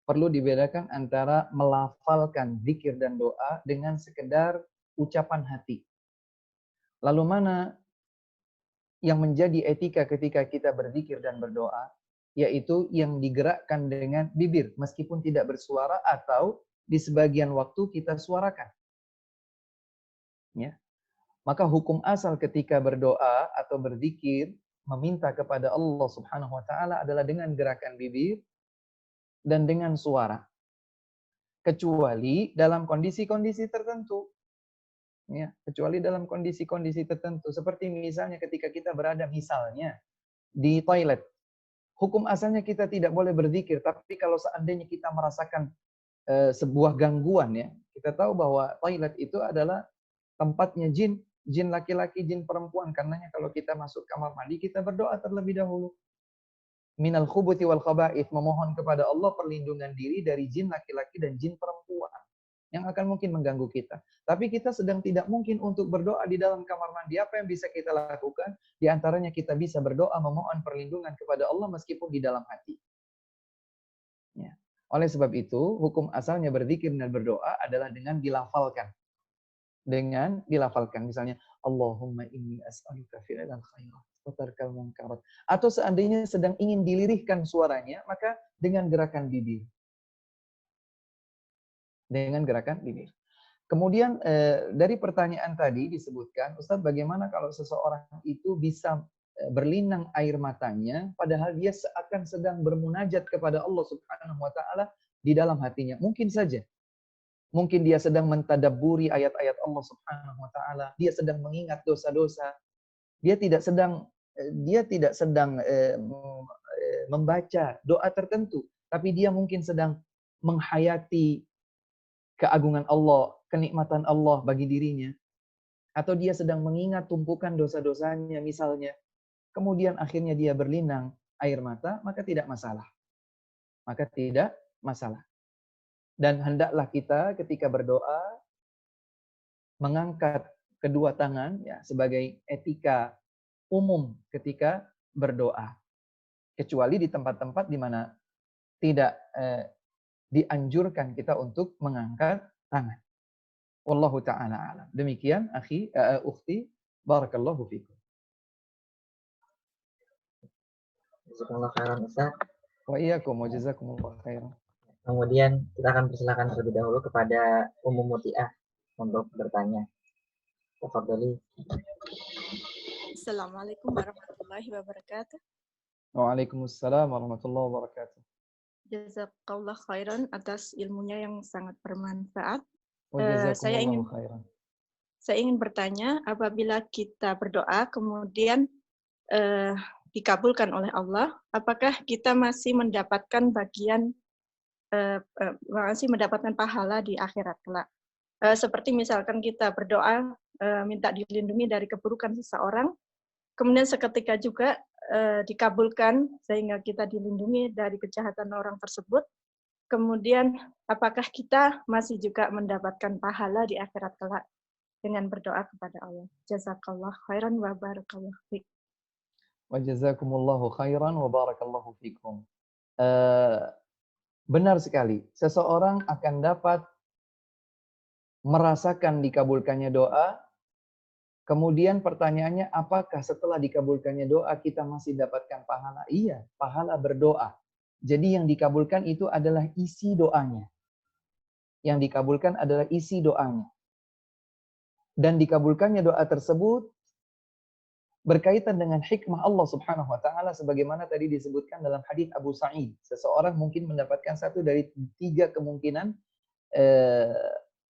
Perlu dibedakan antara melafalkan zikir dan doa dengan sekedar ucapan hati. Lalu mana yang menjadi etika ketika kita berzikir dan berdoa? Yaitu yang digerakkan dengan bibir, meskipun tidak bersuara atau di sebagian waktu kita suarakan. Ya. Maka hukum asal ketika berdoa atau berzikir, meminta kepada Allah Subhanahu wa Ta'ala adalah dengan gerakan bibir dan dengan suara. Kecuali dalam kondisi-kondisi tertentu. Ya, kecuali dalam kondisi-kondisi tertentu. Seperti misalnya ketika kita berada misalnya di toilet. Hukum asalnya kita tidak boleh berzikir, tapi kalau seandainya kita merasakan sebuah gangguan ya, kita tahu bahwa toilet itu adalah tempatnya jin. Jin laki-laki, jin perempuan. Karenanya kalau kita masuk kamar mandi, kita berdoa terlebih dahulu. Minal khubuthi wal khaba'ith, memohon kepada Allah perlindungan diri dari jin laki-laki dan jin perempuan yang akan mungkin mengganggu kita. Tapi kita sedang tidak mungkin untuk berdoa di dalam kamar mandi. Apa yang bisa kita lakukan? Di antaranya kita bisa berdoa memohon perlindungan kepada Allah meskipun di dalam hati. Ya. Oleh sebab itu, hukum asalnya berzikir dan berdoa adalah dengan dilafalkan. Misalnya Allahumma inni as'aluka fi'lal khairat wa tarkal munkarat, atau seandainya sedang ingin dilirihkan suaranya, maka dengan gerakan bibir. Kemudian dari pertanyaan tadi disebutkan, Ustaz, bagaimana kalau seseorang itu bisa berlinang air matanya padahal dia seakan sedang bermunajat kepada Allah Subhanahu wa Ta'ala di dalam hatinya? Mungkin saja. Mungkin dia sedang mentadabburi ayat-ayat Allah Subhanahu wa Ta'ala. Dia sedang mengingat dosa-dosa. Dia tidak sedang membaca doa tertentu, tapi dia mungkin sedang menghayati keagungan Allah, kenikmatan Allah bagi dirinya. Atau dia sedang mengingat tumpukan dosa-dosanya misalnya. Kemudian akhirnya dia berlinang air mata, maka tidak masalah. Dan hendaklah kita ketika berdoa mengangkat kedua tangan ya sebagai etika umum ketika berdoa. Kecuali di tempat-tempat di mana tidak dianjurkan kita untuk mengangkat tangan. Wallahu ta'ala alam. Demikian ukhti, barakallahu fikum. Jazakallahu khairan Ustaz. Wa iyyakum wa jazakumullah khairan. Kemudian kita akan persilakan terlebih dahulu kepada Ummu Mutiah untuk bertanya. Tafadhali. Assalamualaikum warahmatullahi wabarakatuh. Waalaikumsalam warahmatullahi wabarakatuh. Jazakallah khairan atas ilmunya yang sangat bermanfaat. Wa jazakumullahu khairan. Saya ingin bertanya, apabila kita berdoa kemudian dikabulkan oleh Allah, apakah kita masih mendapatkan masih mendapatkan pahala di akhirat kelak? Seperti misalkan kita berdoa minta dilindungi dari keburukan seseorang, kemudian seketika juga dikabulkan sehingga kita dilindungi dari kejahatan orang tersebut. Kemudian apakah kita masih juga mendapatkan pahala di akhirat kelak dengan berdoa kepada Allah? Jazakallah khairan wa barakallahu fiik. Wa jazakumullahu khairan wa barakallahu fikum. Benar sekali. Seseorang akan dapat merasakan dikabulkannya doa. Kemudian pertanyaannya, apakah setelah dikabulkannya doa kita masih dapatkan pahala? Iya, pahala berdoa. Jadi yang dikabulkan itu adalah isi doanya. Yang dikabulkan adalah isi doanya. Dan dikabulkannya doa tersebut berkaitan dengan hikmah Allah Subhanahu wa taala sebagaimana tadi disebutkan dalam hadis Abu Sa'id. Seseorang mungkin mendapatkan satu dari 3 kemungkinan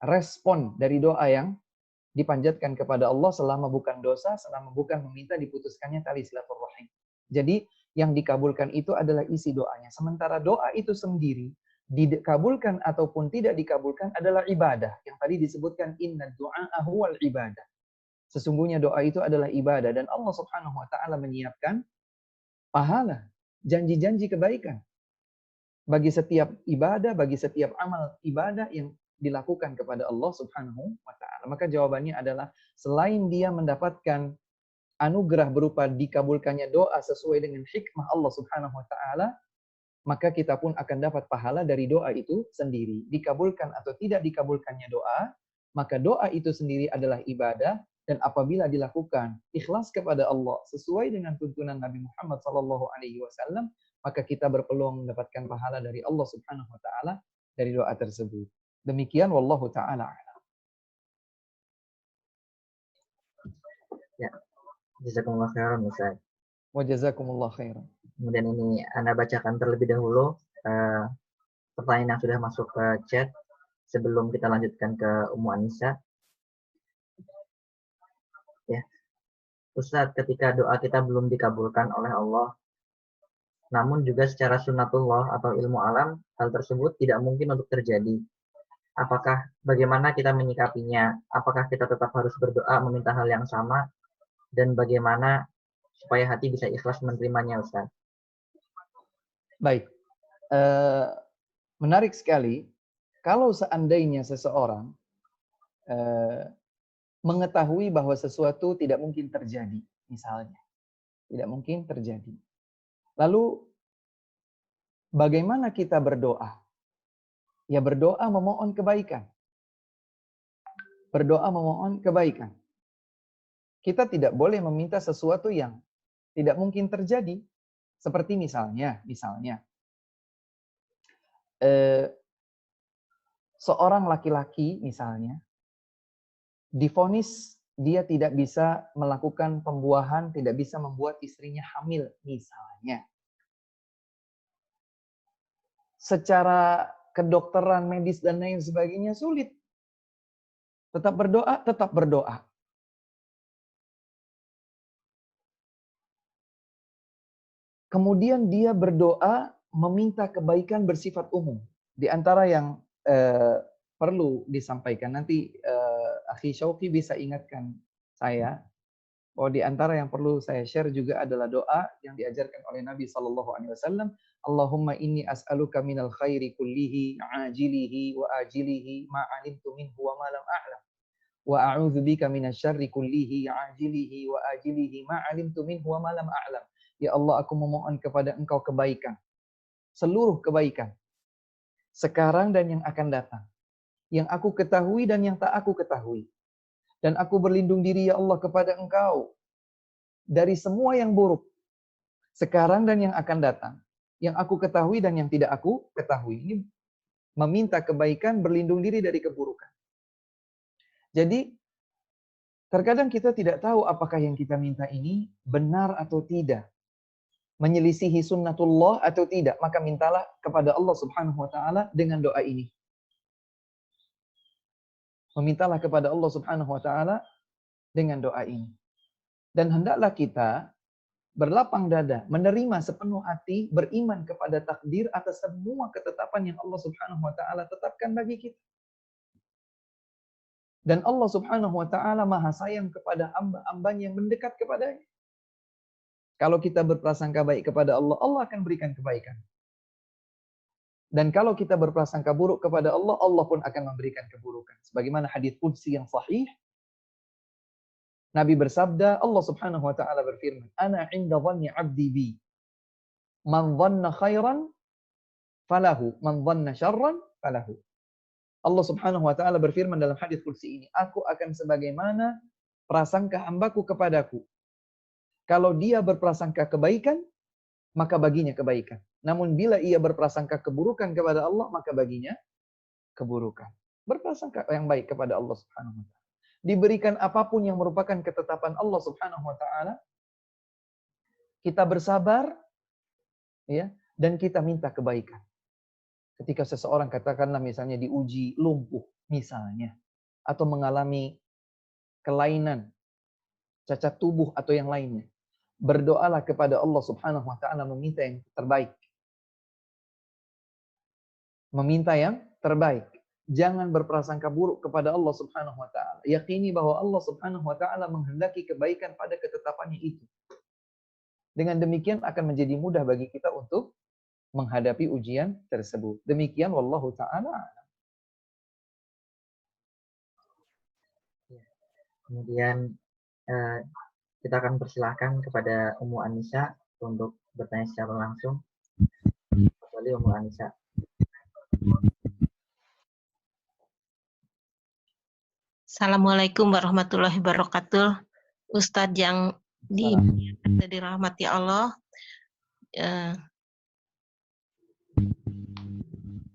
respon dari doa yang dipanjatkan kepada Allah selama bukan dosa, selama bukan meminta diputuskannya tali silaturahim. Jadi yang dikabulkan itu adalah isi doanya. Sementara doa itu sendiri dikabulkan ataupun tidak dikabulkan adalah ibadah. Yang tadi disebutkan inna du'a huwal ibadah. Sesungguhnya doa itu adalah ibadah dan Allah Subhanahu wa taala menyiapkan pahala, janji-janji kebaikan bagi setiap ibadah, bagi setiap amal ibadah yang dilakukan kepada Allah Subhanahu wa taala. Maka jawabannya adalah selain dia mendapatkan anugerah berupa dikabulkannya doa sesuai dengan hikmah Allah Subhanahu wa taala, maka kita pun akan dapat pahala dari doa itu sendiri. Dikabulkan atau tidak dikabulkannya doa, maka doa itu sendiri adalah ibadah. Dan apabila dilakukan ikhlas kepada Allah sesuai dengan tuntunan Nabi Muhammad SAW, maka kita berpeluang mendapatkan pahala dari Allah Subhanahu Wa Taala dari doa tersebut. Demikian, wallahu taala a'lam. Ya, jazakumullah khairan Ustaz. Wa jazakumullah khairan. Kemudian ini Anda bacakan terlebih dahulu pertanyaan yang sudah masuk ke chat sebelum kita lanjutkan ke Ummu Anissa. Ya, Ustaz, ketika doa kita belum dikabulkan oleh Allah, namun juga secara sunnatullah atau ilmu alam, hal tersebut tidak mungkin untuk terjadi. Bagaimana kita menyikapinya? Apakah kita tetap harus berdoa meminta hal yang sama? Dan bagaimana supaya hati bisa ikhlas menerimanya, Ustaz? Baik, menarik sekali. Kalau seandainya seseorang mengetahui bahwa sesuatu tidak mungkin terjadi, misalnya. Tidak mungkin terjadi. Lalu, bagaimana kita berdoa? Ya berdoa memohon kebaikan. Berdoa memohon kebaikan. Kita tidak boleh meminta sesuatu yang tidak mungkin terjadi. Seperti misalnya, seorang laki-laki misalnya, divonis dia tidak bisa melakukan pembuahan, tidak bisa membuat istrinya hamil, misalnya. Secara kedokteran, medis, dan lain sebagainya sulit. Tetap berdoa, tetap berdoa. Kemudian dia berdoa meminta kebaikan bersifat umum. Di antara yang perlu disampaikan, nanti Akhi Syauqi bisa ingatkan saya, bahwa di antara yang perlu saya share juga adalah doa yang diajarkan oleh Nabi SAW. Allahumma inni as'aluka minal khairi kullihi, ajilihi wa ajilihi, ma'alimtu minhu wa ma lam a'lam. Wa a'udzu bika minasyarri kullihi, ajilihi wa ajilihi, ma'alimtu minhu wa ma lam a'lam. Ya Allah, aku memohon kepada Engkau kebaikan. Seluruh kebaikan. Sekarang dan yang akan datang. Yang aku ketahui dan yang tak aku ketahui. Dan aku berlindung diri ya Allah kepada Engkau dari semua yang buruk sekarang dan yang akan datang. yang aku ketahui dan yang tidak aku ketahui. Ini meminta kebaikan, berlindung diri dari keburukan. Jadi, terkadang kita tidak tahu apakah yang kita minta ini benar atau tidak. Menyelisihi sunnatullah atau tidak. Maka mintalah kepada Allah Subhanahu wa ta'ala dengan doa ini. Memintalah kepada Allah Subhanahu wa ta'ala dengan doa ini. Dan hendaklah kita berlapang dada, menerima sepenuh hati, beriman kepada takdir atas semua ketetapan yang Allah Subhanahu wa ta'ala tetapkan bagi kita. Dan Allah Subhanahu wa ta'ala maha sayang kepada hamba-hambanya yang mendekat kepadanya. Kalau kita berprasangka baik kepada Allah, Allah akan berikan kebaikan. Dan kalau kita berprasangka buruk kepada Allah, Allah pun akan memberikan keburukan. Sebagaimana hadits qudsi yang sahih, Nabi bersabda, Allah Subhanahu wa ta'ala berfirman, "Ana 'inda dhanni 'abdi bi. Man dhanna khairan falahu, man dhanna syarran falahu." Allah Subhanahu wa ta'ala berfirman dalam hadis qudsi ini, aku akan sebagaimana prasangka hambaku kepadaku. Kalau dia berprasangka kebaikan, maka baginya kebaikan. Namun bila ia berprasangka keburukan kepada Allah, maka baginya keburukan. Berprasangka yang baik kepada Allah Subhanahu wa ta'ala. Diberikan apapun yang merupakan ketetapan Allah Subhanahu wa ta'ala, kita bersabar, ya, dan kita minta kebaikan. Ketika seseorang katakanlah misalnya diuji lumpuh misalnya, atau mengalami kelainan, cacat tubuh atau yang lainnya, berdoalah kepada Allah Subhanahu wa ta'ala meminta yang terbaik. Meminta yang terbaik. Jangan berprasangka buruk kepada Allah Subhanahu wa ta'ala. Yakini bahwa Allah Subhanahu wa ta'ala menghendaki kebaikan pada ketetapannya itu. Dengan demikian akan menjadi mudah bagi kita untuk menghadapi ujian tersebut. Demikian wallahu ta'ala. Kemudian kita akan persilahkan kepada Ummu Anissa untuk bertanya secara langsung. Kecuali Ummu Anissa. Assalamualaikum warahmatullahi wabarakatuh. Ustadz yang dirahmati Allah.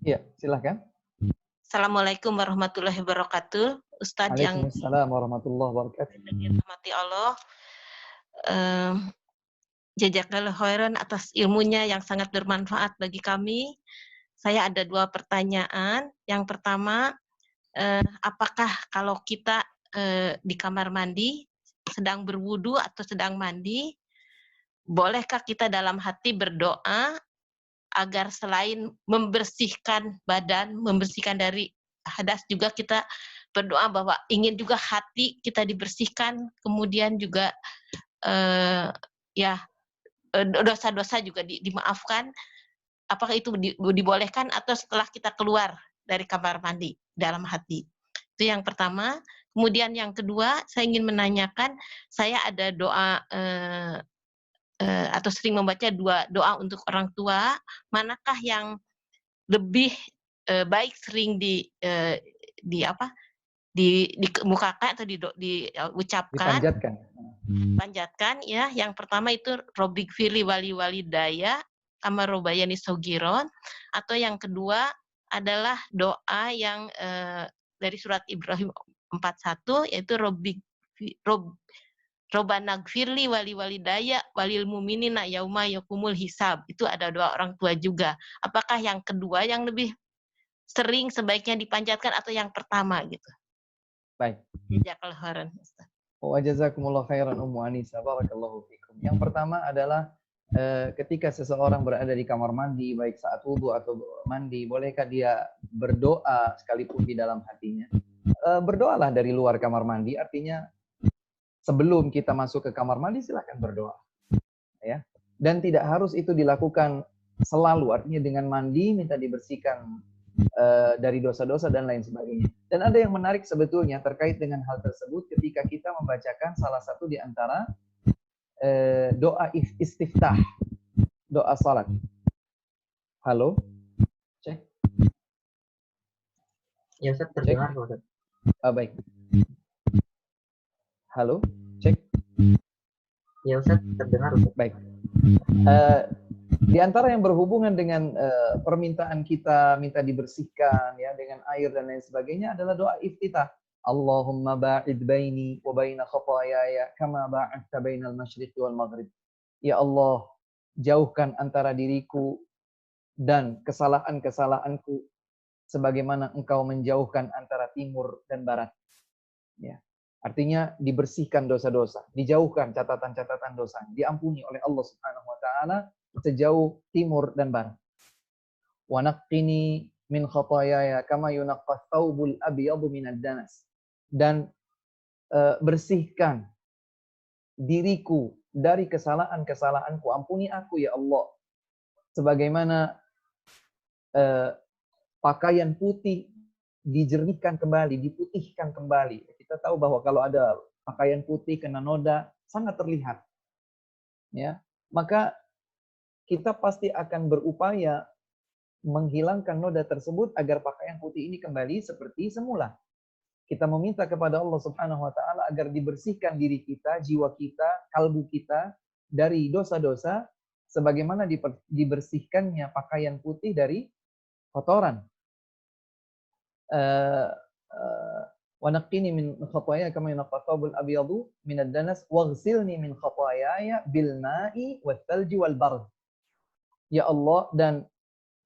Ya, silakan. Assalamualaikum warahmatullahi wabarakatuh. Ustadz yang Waalaikumsalam warahmatullahi wabarakatuh. dirahmati Allah. Jazakallahu khairan atas ilmunya yang sangat bermanfaat bagi kami. Saya ada 2 pertanyaan. Yang pertama, apakah kalau kita di kamar mandi sedang berwudu atau sedang mandi, bolehkah kita dalam hati berdoa agar selain membersihkan badan, membersihkan dari hadas, juga kita berdoa bahwa ingin juga hati kita dibersihkan, kemudian juga dosa-dosa juga dimaafkan. Apakah itu dibolehkan atau setelah kita keluar dari kamar mandi dalam hati? Itu yang pertama. Kemudian yang kedua, saya ingin menanyakan, saya ada doa atau sering membaca 2 doa untuk orang tua. Manakah yang lebih baik sering dikemukakan atau diucapkan? Panjatkan ya. Yang pertama itu Robbik Fili Wali Walidaya Kama Robayani Sogiron, atau yang kedua adalah doa yang dari surat Ibrahim 41, yaitu Robbana gfirli wali walidaya walil mu'minina yauma yakumul hisab. Itu ada doa orang tua juga. Apakah yang kedua yang lebih sering sebaiknya dipanjatkan atau yang pertama gitu? Baik. Jazakallahu khairan. Wa jazakumullahu khairan Ummu Anissa, barakallahu fikum. Yang pertama adalah ketika seseorang berada di kamar mandi, baik saat wudu atau mandi, bolehkah dia berdoa sekalipun di dalam hatinya? Berdoalah dari luar kamar mandi, artinya sebelum kita masuk ke kamar mandi silahkan berdoa, ya. Dan tidak harus itu dilakukan selalu, artinya dengan mandi minta dibersihkan dari dosa-dosa dan lain sebagainya. Dan ada yang menarik sebetulnya terkait dengan hal tersebut ketika kita membacakan salah satu di antara doa istiftah, doa salat. Halo? Cek. Ya Ustaz, terdengar Ustaz. Baik. Halo? Cek. Ya Ustaz, terdengar Ustaz. Baik. Di antara yang berhubungan dengan permintaan kita, minta dibersihkan ya dengan air dan lain sebagainya adalah doa iftitah. Allahumma ba'id baini wa baina khataayaya kama ba'adta bainal masyriqi wal maghrib. Ya Allah, jauhkan antara diriku dan kesalahan-kesalahanku sebagaimana Engkau menjauhkan antara timur dan barat. Ya. Artinya dibersihkan dosa-dosa, dijauhkan catatan-catatan dosa, diampuni oleh Allah Subhanahu wa taala sejauh timur dan barat. Wa naqqini min khataayaya kama yunaqqas thawbul abyadu minad danas. Dan bersihkan diriku dari kesalahan-kesalahanku, ampuni aku ya Allah. Sebagaimana pakaian putih dijernihkan kembali, diputihkan kembali. Kita tahu bahwa kalau ada pakaian putih kena noda sangat terlihat. Ya, maka kita pasti akan berupaya menghilangkan noda tersebut agar pakaian putih ini kembali seperti semula. Kita meminta kepada Allah Subhanahu wa taala agar dibersihkan diri kita, jiwa kita, kalbu kita dari dosa-dosa sebagaimana dibersihkannya pakaian putih dari kotoran. Wa naqqini min khataaya kama yunqqa thawbul abyadu min ad-danas waghsilni min khataayaya bil ma'i wath thalji wal bard. Ya Allah, dan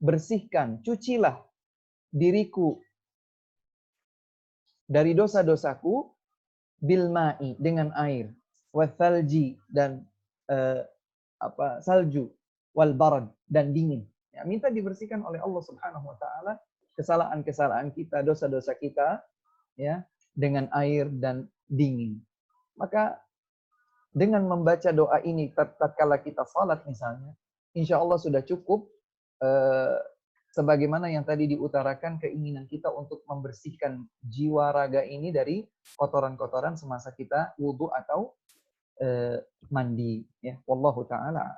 bersihkan, cucilah diriku dari dosa-dosaku bil ma'i dengan air, wath thalji dan salju, wal bard dan dingin. Ya, minta dibersihkan oleh Allah Subhanahu wa taala kesalahan-kesalahan kita, dosa-dosa kita ya dengan air dan dingin. Maka dengan membaca doa ini tatkala kita salat misalnya, insya Allah sudah cukup sebagaimana yang tadi diutarakan keinginan kita untuk membersihkan jiwa raga ini dari kotoran-kotoran semasa kita wudu atau mandi ya. Wallahu taala.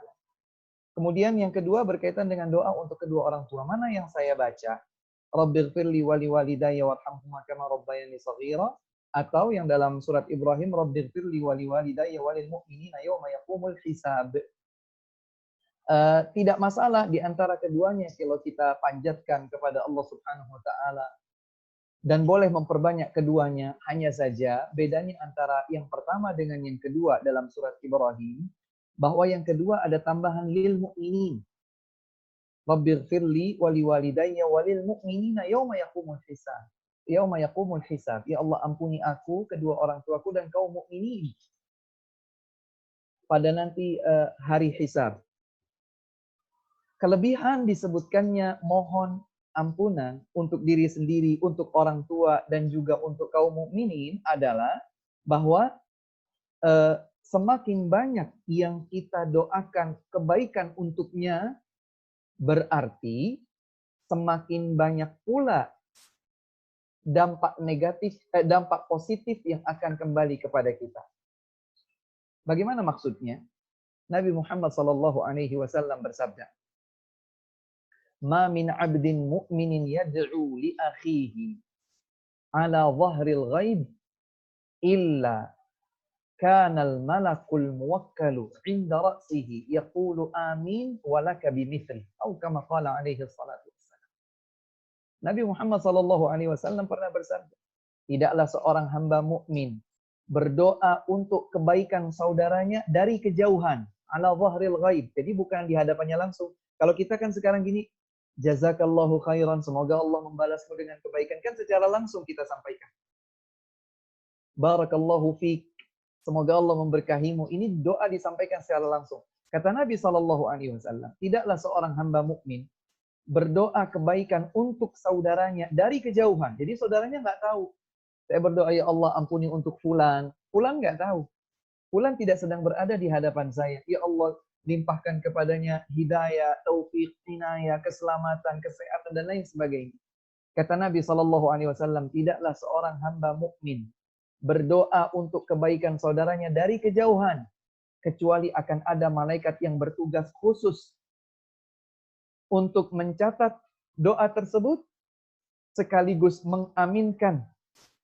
Kemudian yang kedua berkaitan dengan doa untuk kedua orang tua. Mana yang saya baca? Rabbighfirli wa liwalidayya warhamhuma kama rabbayani shaghira, atau yang dalam surat Ibrahim Rabbighfirli wa liwalidayya walil mu'minina yauma yaqumul hisab. Tidak masalah di antara keduanya kalau kita panjatkan kepada Allah Subhanahu wa taala dan boleh memperbanyak keduanya. Hanya saja bedanya antara yang pertama dengan yang kedua dalam surat Ibrahim bahwa yang kedua ada tambahan lil mu'minin. Rabbighfirli wa liwalidayya walil mu'minina yauma yaqumul hisab. Yauma yaqumul hisab. Ya Allah, ampuni aku, kedua orang tuaku dan kaum mukminin pada nanti hari hisab. Kelebihan disebutkannya mohon ampunan untuk diri sendiri, untuk orang tua dan juga untuk kaum mukminin adalah bahwa semakin banyak yang kita doakan kebaikan untuknya, berarti semakin banyak pula dampak negatif, dampak positif yang akan kembali kepada kita. Bagaimana maksudnya? Nabi Muhammad SAW bersabda, "Ma min 'abdin mu'minin yad'u li akhihi 'ala dhahril ghaib illa kana al-malakul muwakkalu 'inda ra'sihi yaqulu amin wa laka bimithli." Atau kama qala alaihi salatu wassalam. Nabi Muhammad SAW pernah bersabda, tidaklah seorang hamba mukmin berdoa untuk kebaikan saudaranya dari kejauhan, 'ala dhahril ghaib. Jadi bukan di hadapannya langsung. Kalau kita kan sekarang gini, jazakallahu khairan, semoga Allah membalasmu dengan kebaikan, kan secara langsung kita sampaikan. Barakallahu fiik, semoga Allah memberkahimu. Ini doa disampaikan secara langsung. Kata Nabi SAW, tidaklah seorang hamba mukmin berdoa kebaikan untuk saudaranya dari kejauhan. Jadi saudaranya nggak tahu. Saya berdoa, ya Allah ampuni untuk fulan. Fulan nggak tahu. Fulan tidak sedang berada di hadapan saya. Ya Allah, limpahkan kepadanya hidayah, taufik, inayah, keselamatan, kesehatan dan lain sebagainya. Kata Nabi SAW, tidaklah seorang hamba mukmin berdoa untuk kebaikan saudaranya dari kejauhan, kecuali akan ada malaikat yang bertugas khusus untuk mencatat doa tersebut sekaligus mengaminkan.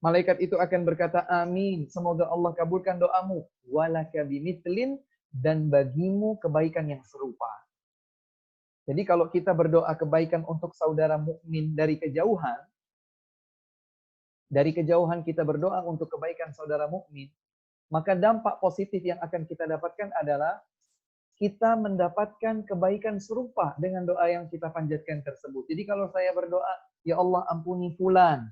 Malaikat itu akan berkata, amin, semoga Allah kabulkan doamu. Walaka bimithlin, dan bagimu kebaikan yang serupa. Jadi kalau kita berdoa kebaikan untuk saudara mukmin dari kejauhan kita berdoa untuk kebaikan saudara mukmin, maka dampak positif yang akan kita dapatkan adalah kita mendapatkan kebaikan serupa dengan doa yang kita panjatkan tersebut. Jadi kalau saya berdoa, ya Allah ampuni fulan,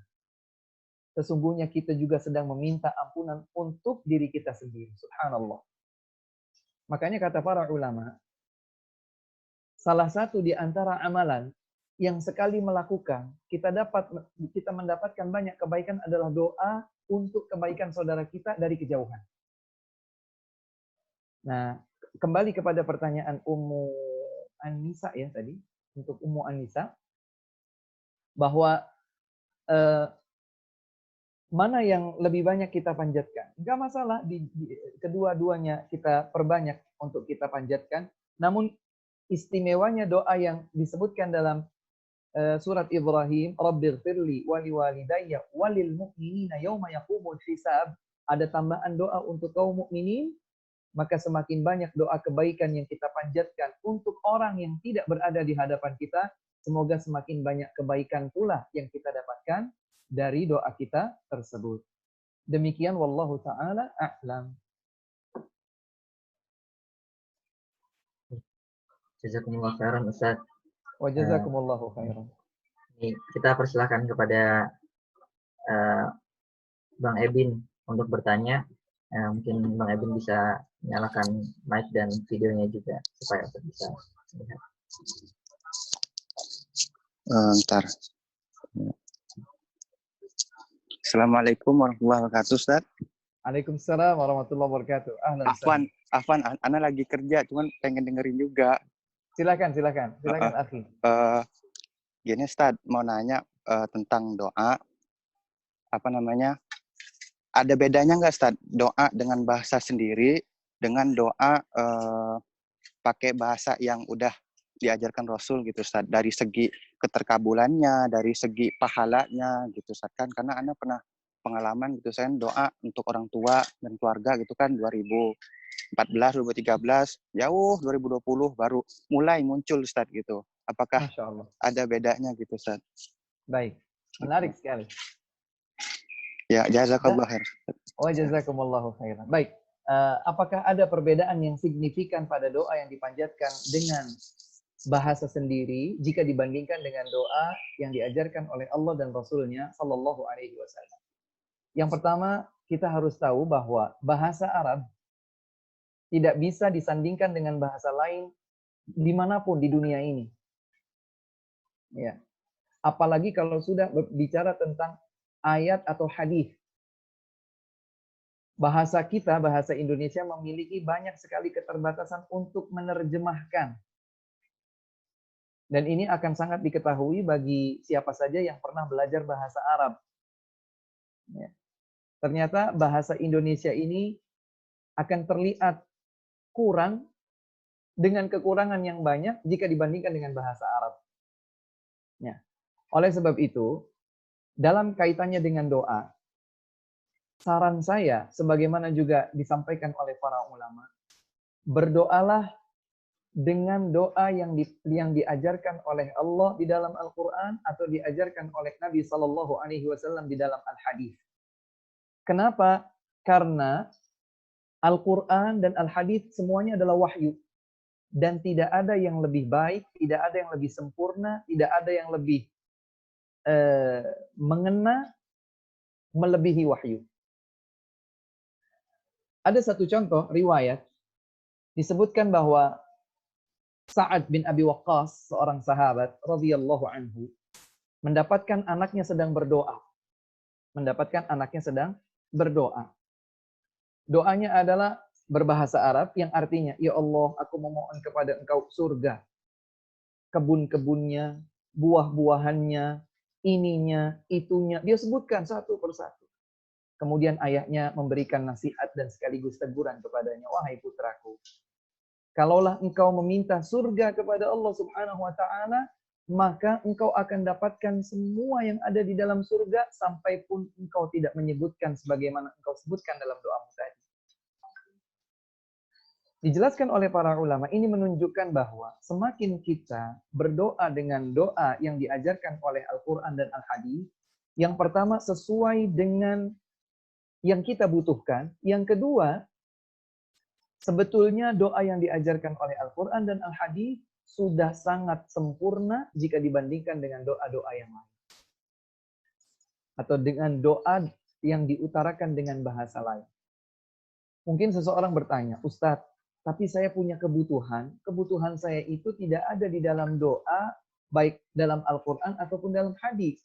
sesungguhnya kita juga sedang meminta ampunan untuk diri kita sendiri. Subhanallah. Makanya kata para ulama, salah satu di antara amalan yang sekali melakukan, kita mendapatkan banyak kebaikan adalah doa untuk kebaikan saudara kita dari kejauhan. Nah, kembali kepada pertanyaan Ummu Anissa ya tadi, untuk Ummu Anissa, bahwa mana yang lebih banyak kita panjatkan. Enggak masalah, kedua-duanya kita perbanyak untuk kita panjatkan. Namun istimewanya doa yang disebutkan dalam surat Ibrahim, Rabbighfirli wa liwalidayya walil mu'minina yauma yaqumul hisab, ada tambahan doa untuk kaum mukminin, maka semakin banyak doa kebaikan yang kita panjatkan untuk orang yang tidak berada di hadapan kita, semoga semakin banyak kebaikan pula yang kita dapatkan dari doa kita tersebut. Demikian wallahu ta'ala a'lam. Jazakumullah khairan Ustaz. Wa jazakumullahu khairan. Kita persilahkan kepada Bang Ebin untuk bertanya. Mungkin Bang Ebin bisa nyalakan mic dan videonya juga supaya bisa melihat. Ntar. Assalamualaikum warahmatullahi wabarakatuh, Ustaz. Waalaikumsalam warahmatullahi wabarakatuh. Afwan, Ana lagi kerja, cuman pengen dengerin juga. Silakan, akhi. Gini, Ustaz, mau nanya tentang doa. Ada bedanya nggak, Ustaz, doa dengan bahasa sendiri dengan doa pakai bahasa yang udah diajarkan Rasul gitu, Ustaz, dari segi keterkabulannya, dari segi pahalanya gitu, Ustaz, kan karena Ana pernah pengalaman gitu, saya doa untuk orang tua dan keluarga gitu kan 2014, 2013, jauh 2020 baru mulai muncul, Ustaz, gitu. Apakah ada bedanya gitu, Ustaz? Baik, menarik sekali. Ya, jazakallah khair. Wa jazakumullahu khairan. Baik, apakah ada perbedaan yang signifikan pada doa yang dipanjatkan dengan bahasa sendiri jika dibandingkan dengan doa yang diajarkan oleh Allah dan Rasulnya Sallallahu Alaihi Wasallam? Yang pertama, kita harus tahu bahwa bahasa Arab tidak bisa disandingkan dengan bahasa lain dimanapun di dunia ini. Ya. Apalagi kalau sudah berbicara tentang ayat atau hadis. Bahasa kita, bahasa Indonesia memiliki banyak sekali keterbatasan untuk menerjemahkan. Dan ini akan sangat diketahui bagi siapa saja yang pernah belajar bahasa Arab. Ya. Ternyata bahasa Indonesia ini akan terlihat kurang dengan kekurangan yang banyak jika dibandingkan dengan bahasa Arab. Ya. Oleh sebab itu, dalam kaitannya dengan doa, saran saya, sebagaimana juga disampaikan oleh para ulama, berdoalah dengan doa yang diajarkan oleh Allah di dalam Al-Quran atau diajarkan oleh Nabi Sallallahu Alaihi Wasallam di dalam Al-Hadis. Kenapa? Karena Al-Quran dan Al-Hadis semuanya adalah wahyu. Dan tidak ada yang lebih baik, tidak ada yang lebih sempurna, tidak ada yang lebih mengena melebihi wahyu. Ada satu contoh riwayat disebutkan bahwa Sa'ad bin Abi Waqqas, seorang sahabat radhiyallahu anhu, mendapatkan anaknya sedang berdoa. Doanya adalah berbahasa Arab yang artinya, ya Allah, aku memohon kepada Engkau surga, kebun-kebunnya, buah-buahannya, ininya, itunya. Dia sebutkan satu persatu. Kemudian ayahnya memberikan nasihat dan sekaligus teguran kepadanya, wahai putraku, kalaulah engkau meminta surga kepada Allah Subhanahu wa Ta'ala, maka engkau akan dapatkan semua yang ada di dalam surga, sampai pun engkau tidak menyebutkan sebagaimana engkau sebutkan dalam doamu tadi. Dijelaskan oleh para ulama, ini menunjukkan bahwa semakin kita berdoa dengan doa yang diajarkan oleh Al-Quran dan Al-Hadis, yang pertama sesuai dengan yang kita butuhkan. Yang kedua, sebetulnya doa yang diajarkan oleh Al-Quran dan Al-Hadis sudah sangat sempurna jika dibandingkan dengan doa-doa yang lain. Atau dengan doa yang diutarakan dengan bahasa lain. Mungkin seseorang bertanya, Ustadz, tapi saya punya kebutuhan saya itu tidak ada di dalam doa, baik dalam Al-Quran ataupun dalam hadis.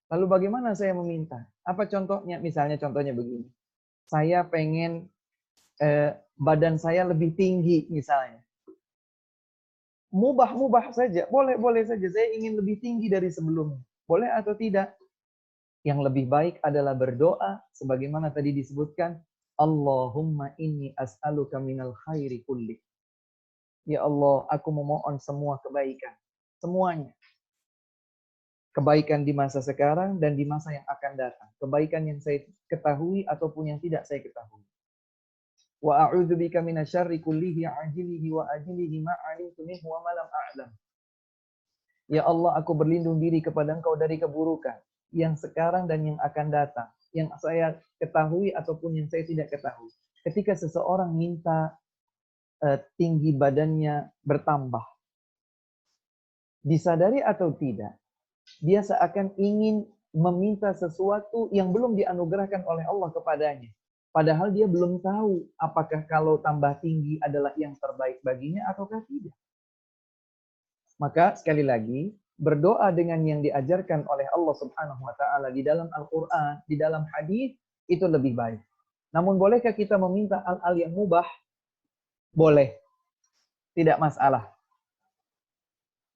Lalu bagaimana saya meminta? Apa contohnya? Misalnya contohnya begini. Saya pengen badan saya lebih tinggi misalnya. Mubah saja, boleh saja. Saya ingin lebih tinggi dari sebelumnya. Boleh atau tidak? Yang lebih baik adalah berdoa, sebagaimana tadi disebutkan, Allahumma inni as'aluka minal khairi kulli. Ya Allah, aku memohon semua kebaikan. Semuanya. Kebaikan di masa sekarang dan di masa yang akan datang. Kebaikan yang saya ketahui ataupun yang tidak saya ketahui. Wa a'udzubika minasyarri kullihi ajilihi wa ajilihi ma'alimtu minhu wa ma lam a'lam. Ya Allah, aku berlindung diri kepada Engkau dari keburukan yang sekarang dan yang akan datang, yang saya ketahui ataupun yang saya tidak ketahui. Ketika seseorang minta tinggi badannya bertambah, disadari atau tidak, dia seakan ingin meminta sesuatu yang belum dianugerahkan oleh Allah kepadanya. Padahal dia belum tahu apakah kalau tambah tinggi adalah yang terbaik baginya ataukah tidak. Maka sekali lagi, berdoa dengan yang diajarkan oleh Allah Subhanahu wa taala di dalam Al-Qur'an, di dalam hadis itu lebih baik. Namun bolehkah kita meminta hal-hal yang mubah? Boleh. Tidak masalah.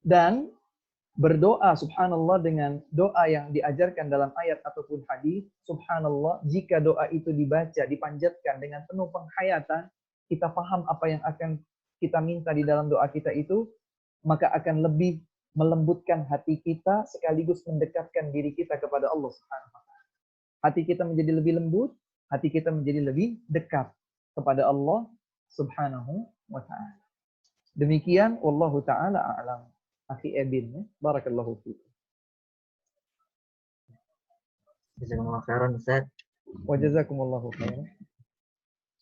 Dan berdoa subhanallah dengan doa yang diajarkan dalam ayat ataupun hadis, subhanallah, jika doa itu dibaca, dipanjatkan dengan penuh penghayatan, kita paham apa yang akan kita minta di dalam doa kita itu, maka akan lebih melembutkan hati kita sekaligus mendekatkan diri kita kepada Allah Subhanahu wa taala. Hati kita menjadi lebih lembut, hati kita menjadi lebih dekat kepada Allah Subhanahu wa taala. Demikian wallahu taala a'lam. Akhi Ebin, barakallahu fiik. Jazakumullah khairan, Ustaz. Wa jazakumullahu khairan.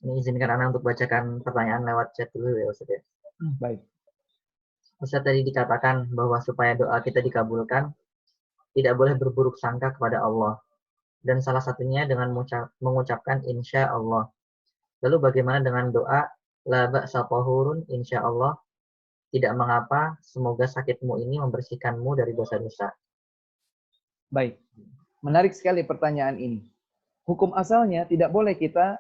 Ini izinkan Ana untuk bacakan pertanyaan lewat chat dulu ya, Ustaz. Baik. Ustaz, tadi dikatakan bahwa supaya doa kita dikabulkan, tidak boleh berburuk sangka kepada Allah. Dan salah satunya dengan mengucapkan insya Allah. Lalu bagaimana dengan doa, la ba'sa tahurun insya Allah, tidak mengapa, semoga sakitmu ini membersihkanmu dari dosa-dosa. Baik. Menarik sekali pertanyaan ini. Hukum asalnya tidak boleh kita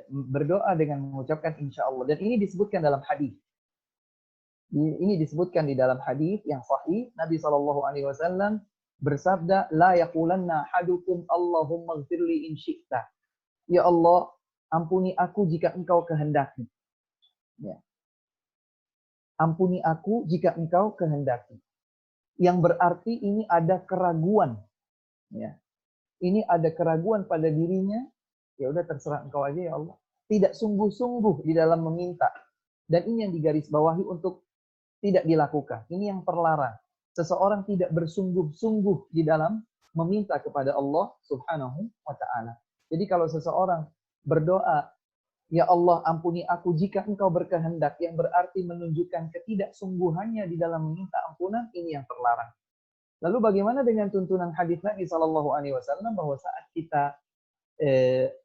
berdoa dengan mengucapkan insya Allah. Dan ini disebutkan dalam hadis. Ini disebutkan di dalam hadis yang sahih. Nabi SAW bersabda, la yaqulanna ahadukum Allahumma ighfirli in syi'ta. Ya Allah, ampuni aku jika engkau kehendaki. Ya. Ampuni aku jika engkau kehendaki. Yang berarti ini ada keraguan. Ya. Ini ada keraguan pada dirinya. Ya udah terserah engkau aja ya Allah. Tidak sungguh-sungguh di dalam meminta. Dan ini yang digarisbawahi untuk tidak dilakukan. Ini yang terlarang. Seseorang tidak bersungguh-sungguh di dalam meminta kepada Allah Subhanahu wa taala. Jadi kalau seseorang berdoa, ya Allah ampuni aku jika engkau berkehendak, yang berarti menunjukkan ketidaksungguhannya di dalam meminta ampunan, ini yang terlarang. Lalu bagaimana dengan tuntunan hadis Nabi SAW bahwa saat kita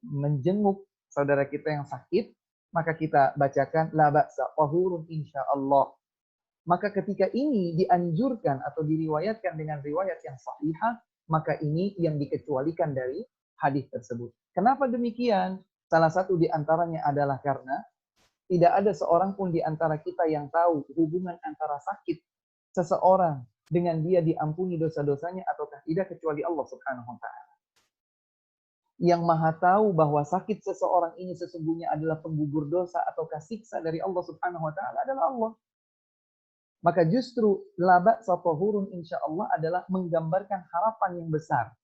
menjenguk saudara kita yang sakit, maka kita bacakan la ba'sa tahurun insyaallah. Maka ketika ini dianjurkan atau diriwayatkan dengan riwayat yang sahihah, maka ini yang dikecualikan dari hadis tersebut. Kenapa demikian? Salah satu di antaranya adalah karena tidak ada seorang pun di antara kita yang tahu hubungan antara sakit seseorang dengan dia diampuni dosa-dosanya ataukah tidak kecuali Allah Subhanahu wa taala. Yang Maha tahu bahwa sakit seseorang ini sesungguhnya adalah penggugur dosa ataukah siksa dari Allah Subhanahu wa taala adalah Allah. Maka justru la ba'sa tahurun insyaallah adalah menggambarkan harapan yang besar.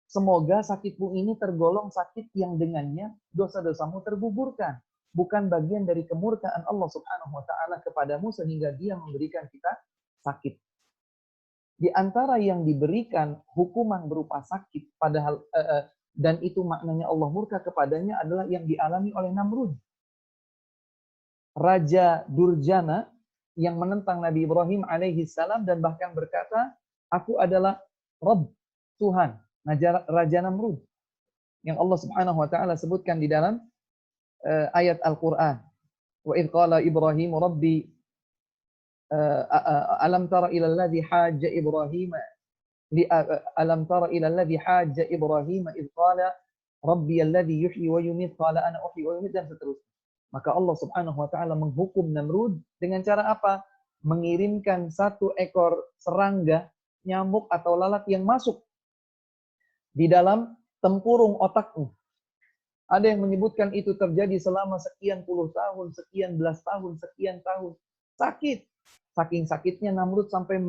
Semoga sakitmu ini tergolong sakit yang dengannya dosa-dosamu tergugurkan. bukan bagian dari kemurkaan Allah Subhanahu wa taala kepadamu sehingga dia memberikan kita sakit. Di antara yang diberikan hukuman berupa sakit padahal dan itu maknanya Allah murka kepadanya adalah yang dialami oleh Namrud. Raja Durjana yang menentang Nabi Ibrahim alaihi salam dan bahkan berkata, aku adalah Rabb, Tuhan, Raja Namrud. Yang Allah Subhanahu wa taala sebutkan di dalam ayat Al-Qur'an. Wa idh qala Ibrahim rabbi alam tara ila alladhi hajja Ibrahim alam tara ila alladhi hajja Ibrahim idh qala rabbi alladhi yuhyi wa yumiit qala ana uhyi wa yumiit dan seterusnya. Maka Allah Subhanahu wa taala menghukum Namrud dengan cara apa? Mengirimkan satu ekor serangga, nyamuk atau lalat yang masuk di dalam tempurung otakmu. Ada yang menyebutkan itu terjadi selama sekian puluh tahun, sekian belas tahun, sekian tahun. Sakit. Saking sakitnya Namrud sampai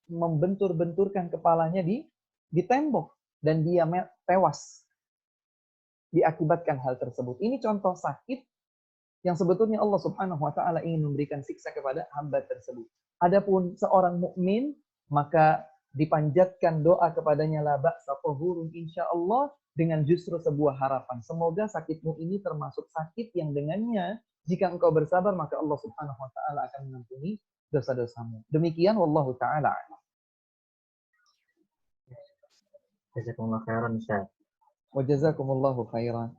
membentur-benturkan kepalanya di tembok. Dan dia tewas. Diakibatkan hal tersebut. Ini contoh sakit yang sebetulnya Allah Subhanahu wa taala ingin memberikan siksa kepada hamba tersebut. Adapun seorang mukmin maka dipanjatkan doa kepadanya la ba'sa tahurun insyaallah dengan justru sebuah harapan. Semoga sakitmu ini termasuk sakit yang dengannya jika engkau bersabar maka Allah Subhanahu wa taala akan mengampuni dosa-dosamu. Demikian wallahu taala a'lam. Jazakumullah khairan Ustaz. Wa jazakumullahu khairan.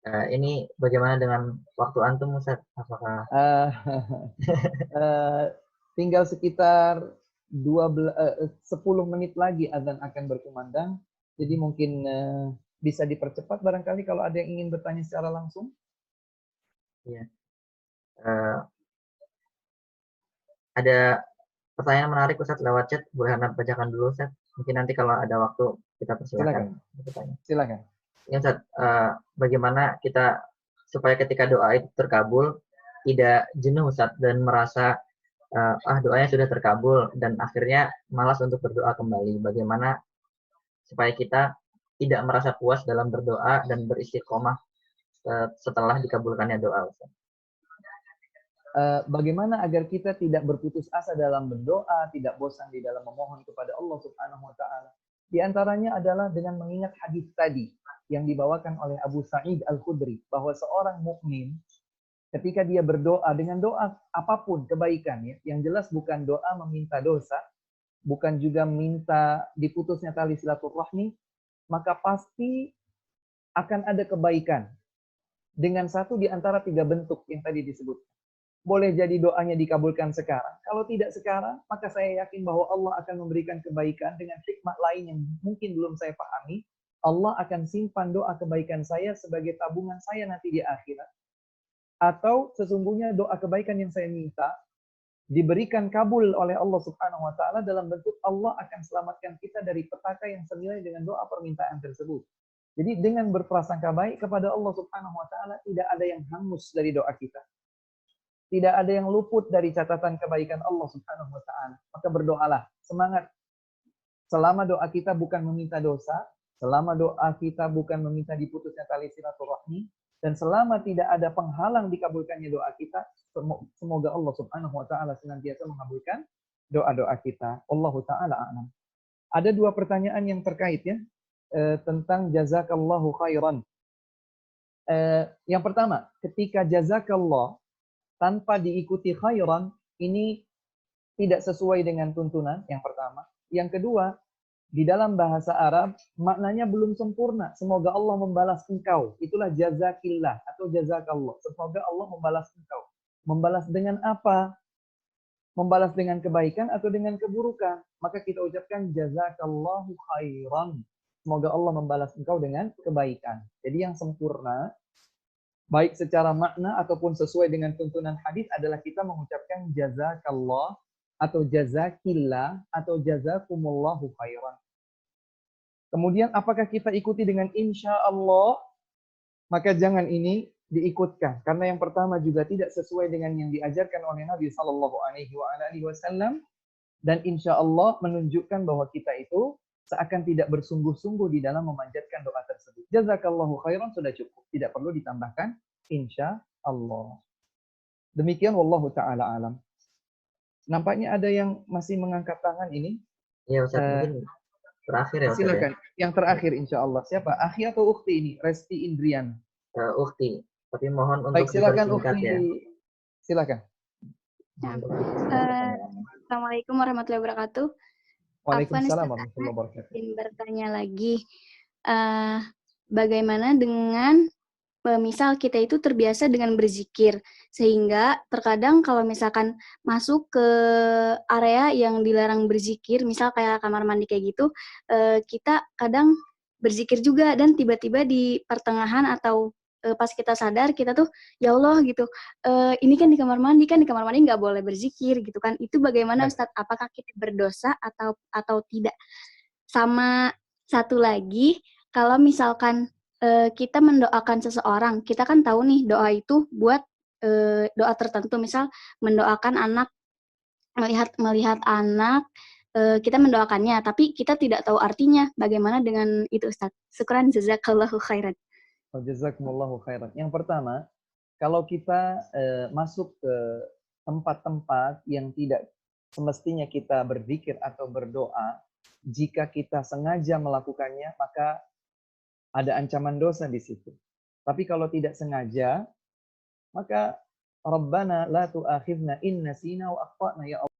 Ini bagaimana dengan waktu antum Ustaz? Apakah tinggal sekitar 10 menit lagi azan akan berkumandang. Jadi mungkin bisa dipercepat barangkali kalau ada yang ingin bertanya secara langsung. Iya. Ada pertanyaan menarik Ustaz lewat chat, boleh Anda bacakan dulu Ustaz. Mungkin nanti kalau ada waktu kita persilakan bertanya. Silakan. Ya Ustaz, bagaimana kita supaya ketika doa itu terkabul tidak jenuh Ustaz dan merasa doanya sudah terkabul dan akhirnya malas untuk berdoa kembali. Bagaimana supaya kita tidak merasa puas dalam berdoa dan beristiqomah setelah dikabulkannya doa Ustaz? Bagaimana agar kita tidak berputus asa dalam berdoa, tidak bosan di dalam memohon kepada Allah Subhanahu wa taala? Di antaranya adalah dengan mengingat hadis tadi yang dibawakan oleh Abu Sa'id Al-Khudri bahwa seorang mukmin ketika dia berdoa dengan doa apapun kebaikan ya, yang jelas bukan doa meminta dosa, bukan juga minta diputusnya tali silaturahmi, maka pasti akan ada kebaikan dengan satu di antara 3 bentuk yang tadi disebut. Boleh jadi doanya dikabulkan sekarang. Kalau tidak sekarang, maka saya yakin bahwa Allah akan memberikan kebaikan dengan hikmah lain yang mungkin belum saya pahami. Allah akan simpan doa kebaikan saya sebagai tabungan saya nanti di akhirat. Atau sesungguhnya doa kebaikan yang saya minta diberikan kabul oleh Allah Subhanahu wa taala dalam bentuk Allah akan selamatkan kita dari petaka yang senilai dengan doa permintaan tersebut. Jadi dengan berprasangka baik kepada Allah Subhanahu wa taala tidak ada yang hangus dari doa kita. Tidak ada yang luput dari catatan kebaikan Allah Subhanahu wa taala. Maka berdoalah, semangat. Selama doa kita bukan meminta dosa, selama doa kita bukan meminta diputusnya tali silaturahmi, dan selama tidak ada penghalang dikabulkannya doa kita, semoga Allah Subhanahu wa taala senantiasa mengabulkan doa-doa kita. Wallahu taala a'lam. Ada 2 pertanyaan yang terkait ya tentang jazakallahu khairan. Yang pertama, ketika jazakallah tanpa diikuti khairan, ini tidak sesuai dengan tuntunan, yang pertama. Yang kedua, di dalam bahasa Arab, maknanya belum sempurna. Semoga Allah membalas engkau. Itulah jazakillah atau jazakallah. Semoga Allah membalas engkau. Membalas dengan apa? Membalas dengan kebaikan atau dengan keburukan? Maka kita ucapkan jazakallahu khairan. Semoga Allah membalas engkau dengan kebaikan. Jadi yang sempurna, baik secara makna ataupun sesuai dengan tuntunan hadis adalah kita mengucapkan jazakallah atau jazakillah atau jazakumullahu khairan. Kemudian apakah kita ikuti dengan insya Allah? Maka jangan ini diikutkan karena yang pertama juga tidak sesuai dengan yang diajarkan oleh Nabi Shallallahu Alaihi Wasallam dan insya Allah menunjukkan bahwa kita itu seakan tidak bersungguh-sungguh di dalam memanjatkan doa tersebut. Jazakallahu khairan sudah cukup, tidak perlu ditambahkan insya Allah. Demikian wallahu taala alam. Nampaknya ada yang masih mengangkat tangan ini. Iya Ustaz, mungkin terakhir ya Ustaz. Silakan. Ya. Yang terakhir insya Allah. Siapa? Akhi atau ukhti ini? Resti Indrian. Ukhti. Tapi mohon untuk baik, silakan dipersingkat ukhti. ya. Silakan. Assalamualaikum warahmatullahi wabarakatuh. Waalaikumsalam warahmatullahi wabarakatuh. Ingin bertanya lagi, bagaimana dengan misal kita itu terbiasa dengan berzikir, sehingga terkadang kalau misalkan masuk ke area yang dilarang berzikir, misal kayak kamar mandi kayak gitu, kita kadang berzikir juga dan tiba-tiba di pertengahan atau pas kita sadar kita tuh ya Allah gitu, ini kan di kamar mandi nggak boleh berzikir gitu kan, itu bagaimana Ustaz? Apakah kita berdosa atau tidak? Sama satu lagi, kalau misalkan kita mendoakan seseorang, kita kan tahu nih doa itu buat doa tertentu, misal mendoakan anak, melihat anak, kita mendoakannya, tapi kita tidak tahu artinya. Bagaimana dengan itu Ustaz? Syukran, jazakallahu khairan. Jazakumullahu khairan. Yang pertama, kalau kita masuk ke tempat-tempat yang tidak semestinya kita berzikir atau berdoa, jika kita sengaja melakukannya, maka ada ancaman dosa di situ. Tapi kalau tidak sengaja, maka Rabbana la tu'akhidna in nasina wa akhtana ya Allah.